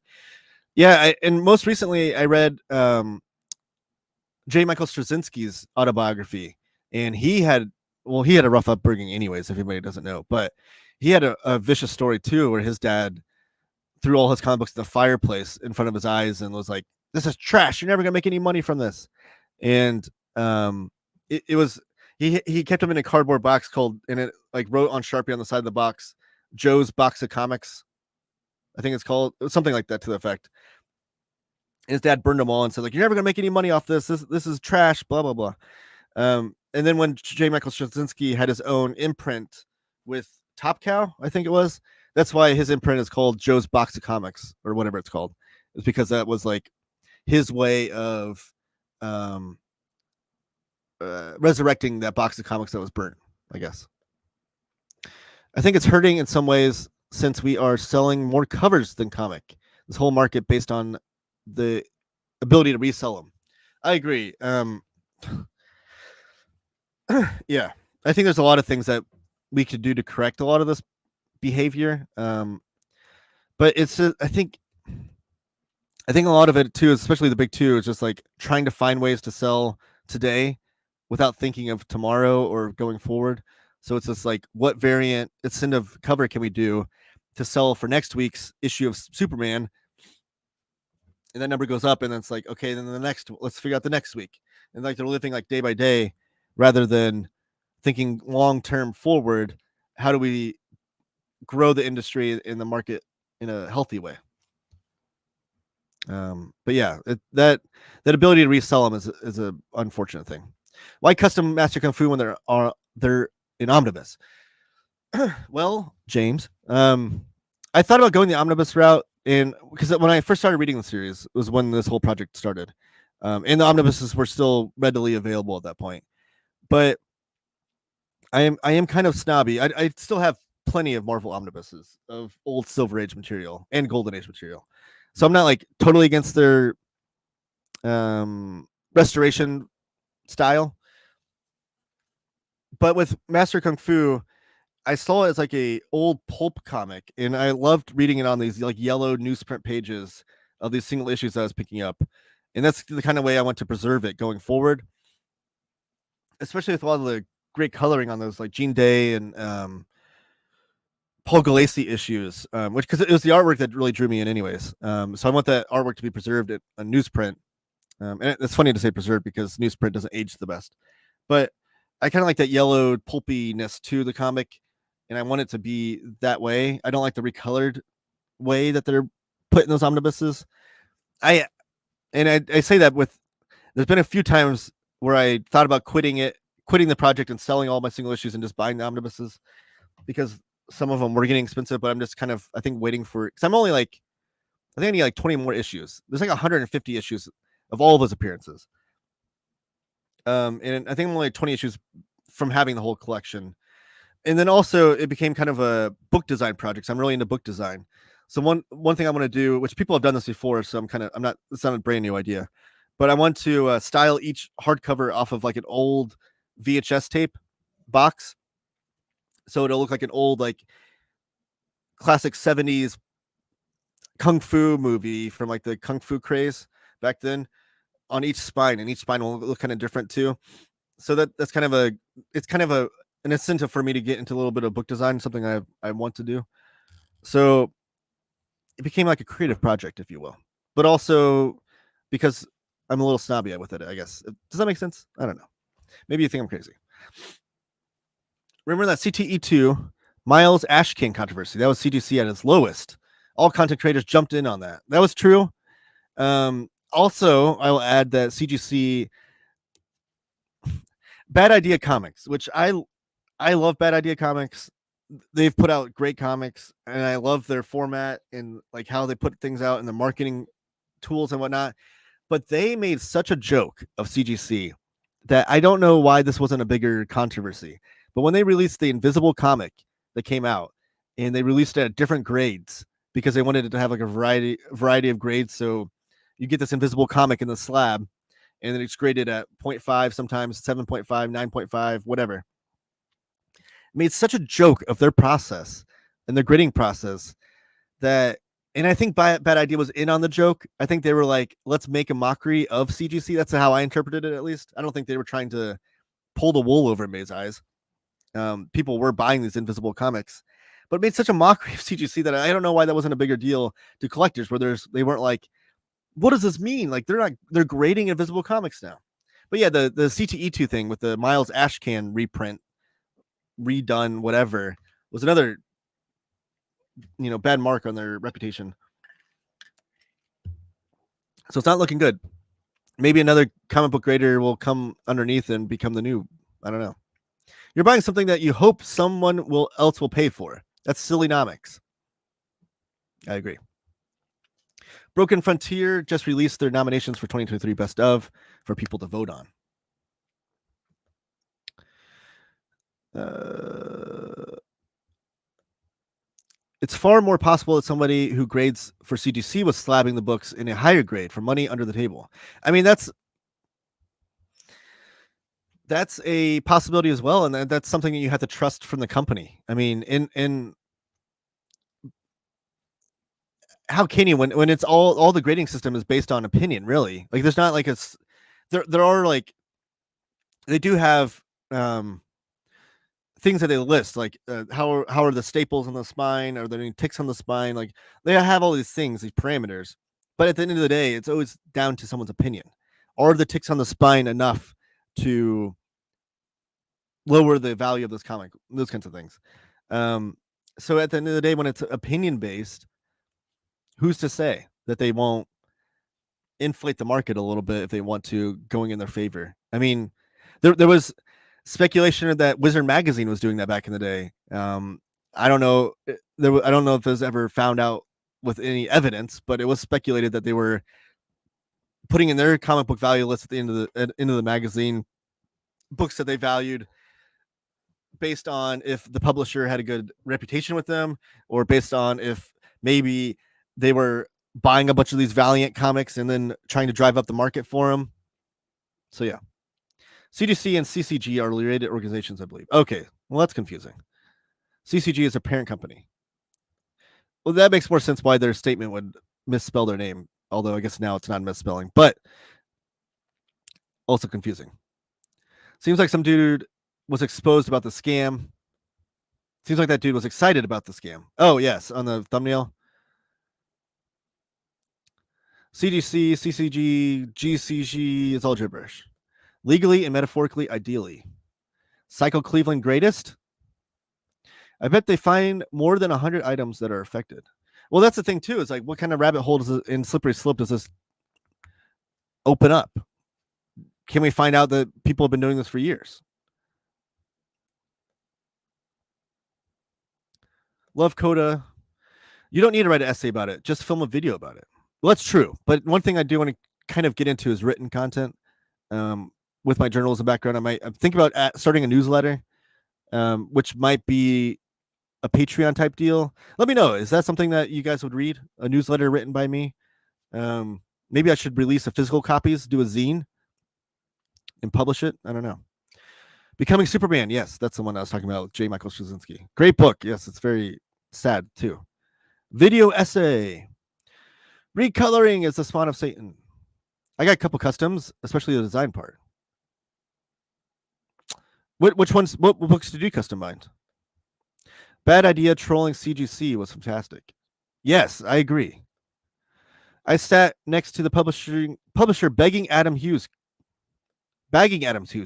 yeah, and most recently I read J. Michael Straczynski's autobiography, and he had a rough upbringing anyways, if anybody doesn't know, but he had a vicious story too, where his dad threw all his comic books in the fireplace in front of his eyes and was like, "This is trash. You're never gonna make any money from this." And it was he kept them in a cardboard box and it like wrote on Sharpie on the side of the box, "Joe's Box of Comics." I think it's called something like that to the effect. And his dad burned them all and said, like, "You're never gonna make any money off this. This is trash." Blah blah blah. And then when J. Michael Straczynski had his own imprint with Top Cow, I think it was. That's why his imprint is called Joe's Box of Comics or whatever it's called. It's because that was like his way of resurrecting that box of comics that was burnt, I guess. I think it's hurting in some ways since we are selling more covers than comic. This whole market based on the ability to resell them. I agree. Yeah, I think there's a lot of things that we could do to correct a lot of this behavior. But it's I think a lot of it too, especially the big two, is just like trying to find ways to sell today without thinking of tomorrow or going forward. So it's just like, what variant incentive cover can we do to sell for next week's issue of Superman? And that number goes up, and then it's like, okay, then let's figure out the next week. And like they're living like day by day rather than thinking long term forward. How do we grow the industry in the market in a healthy way? But yeah, that ability to resell them is a unfortunate thing. Why custom Master Kung Fu when they're in omnibus? Well, James, I thought about going the omnibus route, and because when I first started reading the series was when this whole project started, and the omnibuses were still readily available at that point. But I am kind of snobby. I still have plenty of Marvel omnibuses of old Silver Age material and Golden Age material, so I'm not like totally against their restoration style. But with Master Kung Fu, I saw it as like a old pulp comic, and I loved reading it on these like yellow newsprint pages of these single issues that I was picking up, and that's the kind of way I want to preserve it going forward, especially with a lot of the great coloring on those, like Gene Day and Paul Galassi issues, which because it was the artwork that really drew me in, anyways. So I want that artwork to be preserved at a newsprint, and it's funny to say preserved because newsprint doesn't age the best, but I kind of like that yellow pulpiness to the comic, and I want it to be that way. I don't like the recolored way that they're put in those omnibuses. I say that with, there's been a few times where I thought about quitting the project and selling all my single issues and just buying the omnibuses because some of them were getting expensive, but I'm just kind of, I think, waiting for, because I'm only like, I think I need like 20 more issues. There's like 150 issues of all of those appearances. And I think I'm only 20 issues from having the whole collection. And then also it became kind of a book design project. So I'm really into book design. So one thing I want to do, which people have done this before, so it's not a brand new idea, but I want to style each hardcover off of like an old VHS tape box. So it'll look like an old, like classic 70s Kung Fu movie from like the Kung Fu craze back then on each spine, and each spine will look kind of different too. So that's kind of an incentive for me to get into a little bit of book design, something I want to do. So it became like a creative project, if you will, but also because I'm a little snobby with it, I guess. Does that make sense? I don't know. Maybe you think I'm crazy. Remember that CTE2 Miles Ashkin controversy? That was CGC at its lowest. All content creators jumped in on that. That was true. Also, I will add that CGC Bad Idea Comics, which I love Bad Idea Comics. They've put out great comics, and I love their format and like how they put things out and the marketing tools and whatnot. But they made such a joke of CGC that I don't know why this wasn't a bigger controversy. But when they released the Invisible comic that came out, and they released it at different grades because they wanted it to have like a variety of grades, so you get this Invisible comic in the slab, and then it's graded at 0.5, sometimes 7.5, 9.5, whatever. Made such a joke of their process and their grading process that, and I think Bad Idea was in on the joke. I think they were like, let's make a mockery of CGC. That's how I interpreted it, at least. I don't think they were trying to pull the wool over May's eyes. People were buying these Invisible comics, but it made such a mockery of CGC that I don't know why that wasn't a bigger deal to collectors, where they weren't like, what does this mean? Like they're grading Invisible comics now. But yeah, the CTE2 thing with the Miles Ashcan reprint, redone, whatever, was another, bad mark on their reputation. So it's not looking good. Maybe another comic book grader will come underneath and become the new. I don't know. You're buying something that you hope someone else will pay for. That's silly-nomics. I agree. Broken Frontier just released their nominations for 2023 Best of for people to vote on. It's far more possible that somebody who grades for CGC was slabbing the books in a higher grade for money under the table. I mean, that's a possibility as well, and that's something that you have to trust from the company. I mean, in how can you when it's all the grading system is based on opinion, really? Like, there's not like there are like they do have things that they list, like how are the staples on the spine? Are there any ticks on the spine? Like, they have all these things, these parameters. But at the end of the day, it's always down to someone's opinion. Are the ticks on the spine enough to lower the value of this comic? Those kinds of things. So at the end of the day, when it's opinion based, who's to say that they won't inflate the market a little bit if they want to, going in their favor? I mean, there was speculation that Wizard Magazine was doing that back in the day. I don't know. I don't know if it was ever found out with any evidence, but it was speculated that they were putting in their comic book value list at the end of the magazine books that they valued based on if the publisher had a good reputation with them, or based on if maybe they were buying a bunch of these Valiant comics and then trying to drive up the market for them. So yeah, CGC and CCG are related organizations, I believe. Okay, well, that's confusing. CCG is a parent company. Well, that makes more sense why their statement would misspell their name, although I guess now it's not misspelling, but also confusing. Seems like some dude was exposed about the scam. Seems like that dude was excited about the scam. Oh, yes, on the thumbnail. CGC, CCG, GCG, it's all gibberish. Legally and metaphorically, ideally. Cycle Cleveland greatest? I bet they find more than 100 items that are affected. Well, that's the thing, too. It's like, what kind of rabbit hole in Slippery Slope does this open up? Can we find out that people have been doing this for years? Love Coda. You don't need to write an essay about it. Just film a video about it. Well, that's true. But one thing I do want to kind of get into is written content. With my journalism background, I'm thinking about starting a newsletter, which might be a Patreon type deal. Let me know. Is that something that you guys would read? A newsletter written by me? Maybe I should release a physical copies, do a zine, and publish it. I don't know. Becoming Superman. Yes, that's the one I was talking about. J. Michael Straczynski. Great book. Yes, it's very sad too. Video essay. Recoloring is the spawn of Satan. I got a couple customs, especially the design part. Which ones? What books did you custom mind? Bad Idea trolling CGC was fantastic. Yes, I agree. I sat next to the publisher bagging Adam Hughes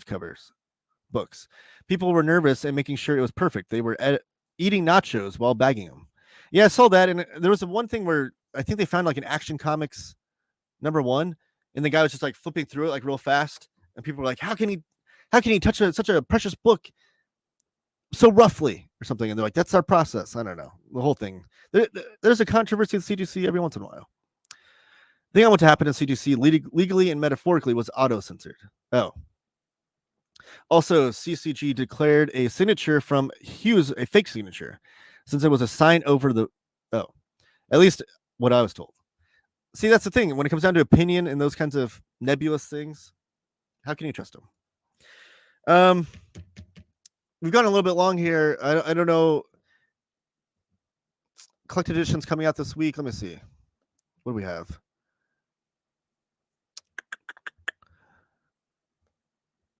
covers books. People were nervous and making sure it was perfect. They were eating nachos while bagging them. Yeah, I saw that, and there was one thing where I think they found like an Action Comics #1, and the guy was just like flipping through it like real fast, and people were like, "How can he touch such a precious book so roughly?" or something? And they're like, "That's our process." I don't know, the whole thing. There's a controversy in CGC every once in a while. The thing I want to happen in CGC legally and metaphorically was auto-censored. Oh. Also, CCG declared a signature from Hughes a fake signature, since it was a sign over the... Oh. At least what I was told. See, that's the thing. When it comes down to opinion and those kinds of nebulous things, how can you trust them? We've gone a little bit long here. I don't know. Collected editions coming out this week. Let me see. What do we have?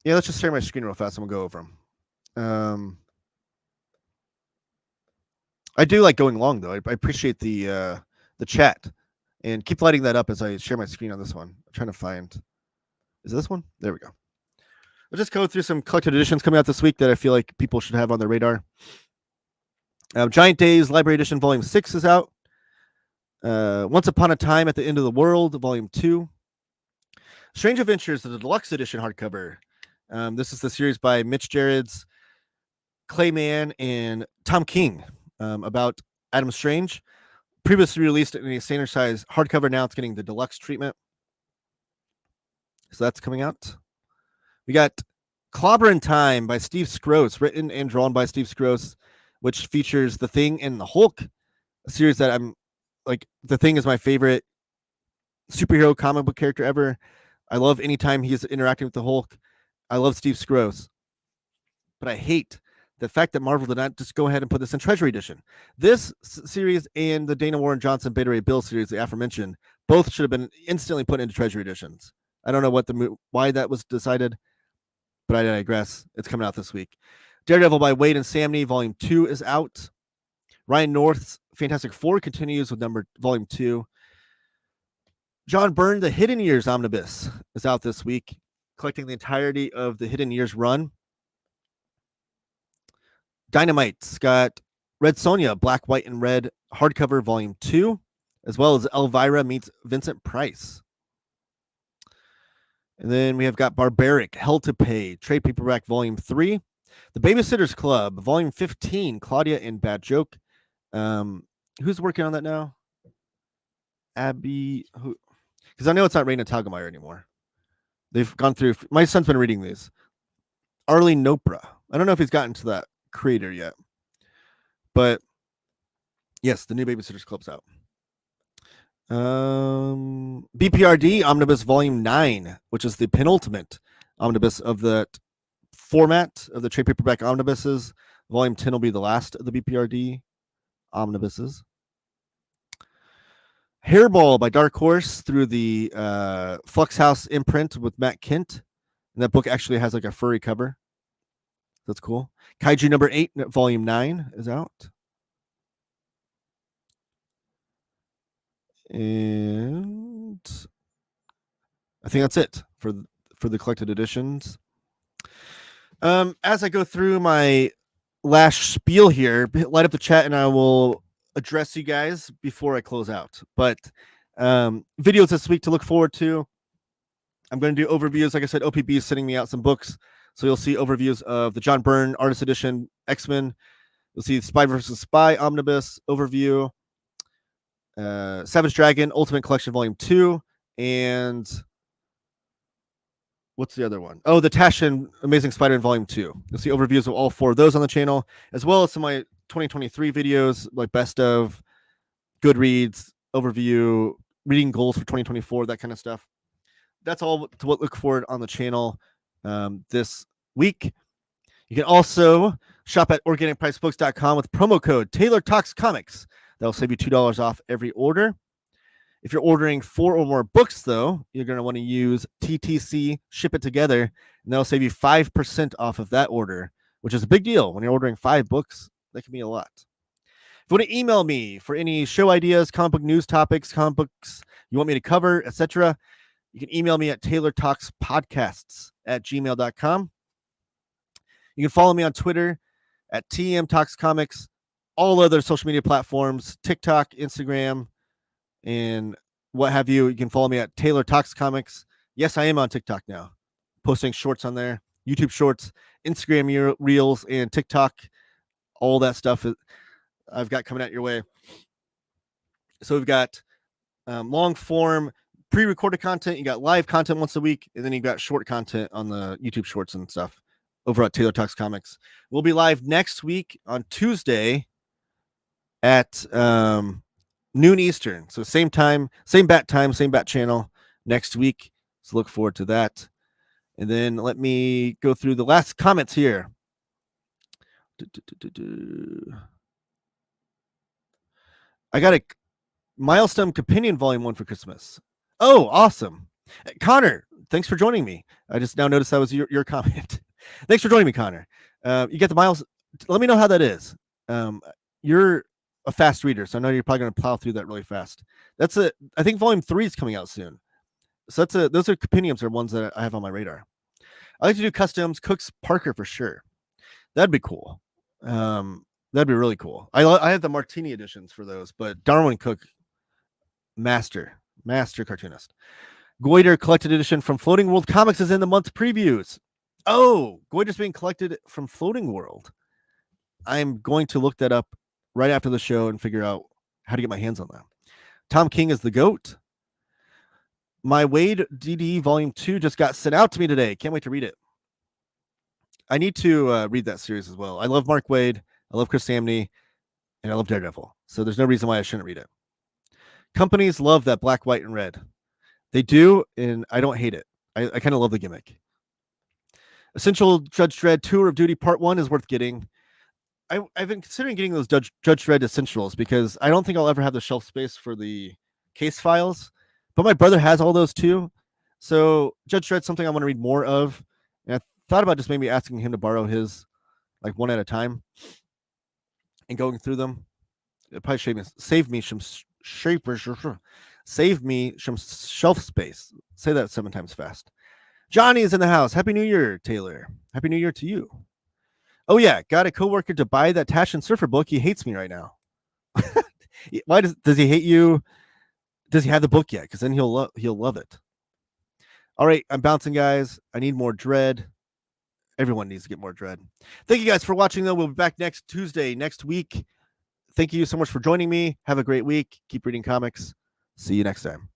Yeah, let's just share my screen real fast. I'm gonna go over them. I do like going long though. I appreciate the chat, and keep lighting that up as I share my screen on this one. I'm trying to find. Is it this one? There we go. We'll just go through some collected editions coming out this week that I feel like people should have on their radar. Giant Days Library Edition Volume 6 is out. Once Upon a Time at the End of the World, Volume 2. Strange Adventures, the deluxe edition hardcover. This is the series by Mitch Gerads, Clay Mann, and Tom King about Adam Strange. Previously released in a standard size hardcover. Now it's getting the deluxe treatment. So that's coming out. We got Clobberin' Time by Steve Skroce, written and drawn by Steve Skroce, which features The Thing and the Hulk, a series that I'm like. The Thing is my favorite superhero comic book character ever. I love anytime he's interacting with the Hulk. I love Steve Skroce. But I hate the fact that Marvel did not just go ahead and put this in Treasury Edition. This series and the Dana Warren Johnson Beta Ray Bill series, the aforementioned, both should have been instantly put into Treasury Editions. I don't know why that was decided, but I digress. It's coming out this week. Daredevil by Wade and Samney, Volume 2 is out. Ryan North's Fantastic Four continues with Volume 2. John Byrne, The Hidden Years Omnibus is out this week, collecting the entirety of the Hidden Years run. Dynamite's got Red Sonja, Black, White, and Red hardcover Volume 2, as well as Elvira meets Vincent Price. And then we have got Barbaric, Hell to Pay, trade paperback Volume 3. The Babysitter's Club, Volume 15, Claudia and Bad Joke. Who's working on that now? Abby, who? Because I know it's not Raina Telgemeier anymore. They've gone through. My son's been reading these. Arlene Nopra. I don't know if he's gotten to that creator yet, but yes, the new Babysitter's Club's out. BPRD Omnibus Volume 9, which is the penultimate omnibus of the format of the trade paperback omnibuses. Volume 10 will be the last of the BPRD omnibuses. Hairball by Dark Horse through the Flux House imprint with Matt Kent. And that book actually has like a furry cover. That's cool. Kaiju number 8, Volume 9 is out. And I think that's it for the collected editions. As I go through my last spiel here, light up the chat and I will address you guys before I close out. But videos this week to look forward to. I'm going to do overviews. Like I said, OPB is sending me out some books. So you'll see overviews of the John Byrne Artist Edition X-Men. You'll see Spy vs. Spy Omnibus overview. Savage Dragon Ultimate Collection Volume 2. And what's the other one? Oh, the Taschen Amazing Spider-Man Volume 2. You'll see overviews of all 4 of those on the channel, as well as some of my 2023 videos, like best of, Goodreads, overview, reading goals for 2024, that kind of stuff. That's all to what look forward on the channel this week. You can also shop at organicpricebooks.com with promo code Taylor Talks Comics. That'll save you $2 off every order. If you're ordering 4 or more books, though, you're going to want to use TTC, ship it together, and that'll save you 5% off of that order, which is a big deal. When you're ordering 5 books, that can be a lot. If you want to email me for any show ideas, comic book news topics, comic books you want me to cover, etc., you can email me at taylortalkspodcasts@gmail.com. You can follow me on Twitter at TMTalksComics, all other social media platforms, TikTok, Instagram, and what have you. You can follow me at Taylor Talks Comics. Yes, I am on TikTok now, posting shorts on there, YouTube shorts, Instagram reels, and TikTok. All that stuff I've got coming out your way. So we've got long form pre-recorded content. You got live content once a week, and then you got short content on the YouTube shorts and stuff over at Taylor Talks Comics. We'll be live next week on Tuesday at noon Eastern. So same time, same bat channel next week. So look forward to that. And then let me go through the last comments here. I got a Milestone Companion Volume 1 for Christmas. Oh, awesome. Connor, thanks for joining me. I just now noticed that was your comment. Thanks for joining me, Connor. You get the Miles. Let me know how that is. You're a fast reader, so I know you're probably going to plow through that really fast. I think Volume 3 is coming out soon. So those are compendiums are ones that I have on my radar. I like to do customs, Cooks Parker for sure. That'd be cool. That'd be really cool. I have the Martini editions for those, but Darwin Cook Master cartoonist. Goiter collected edition from Floating World Comics is in the month previews. Oh, Goiter's being collected from Floating World. I'm going to look that up right after the show and figure out how to get my hands on that. Tom King is the GOAT. My Wade DD Volume 2 just got sent out to me today. Can't wait to read it. I need to read that series as well. I love Mark Waid. I love Chris Samney. And I love Daredevil. So there's no reason why I shouldn't read it. Companies love that black, white, and red. They do, and I don't hate it. I kind of love the gimmick. Essential Judge Dredd Tour of Duty Part 1 is worth getting. I've been considering getting those Judge Dredd Essentials because I don't think I'll ever have the shelf space for the case files. But my brother has all those too. So Judge Dredd's something I want to read more of. And I thought about just maybe asking him to borrow his like one at a time and going through them. It probably save me some shelf space. Say that 7 times fast. Johnny is in the house. Happy New Year, Taylor. Happy New Year to you. Oh yeah, got a coworker to buy that Tash and Surfer book. He hates me right now. Why does he hate you? Does he have the book yet? Because then he'll love it. All right, I'm bouncing, guys. I need more Dredd. Everyone needs to get more Dredd. Thank you guys for watching, though. We'll be back next Tuesday, next week. Thank you so much for joining me. Have a great week. Keep reading comics. See you next time.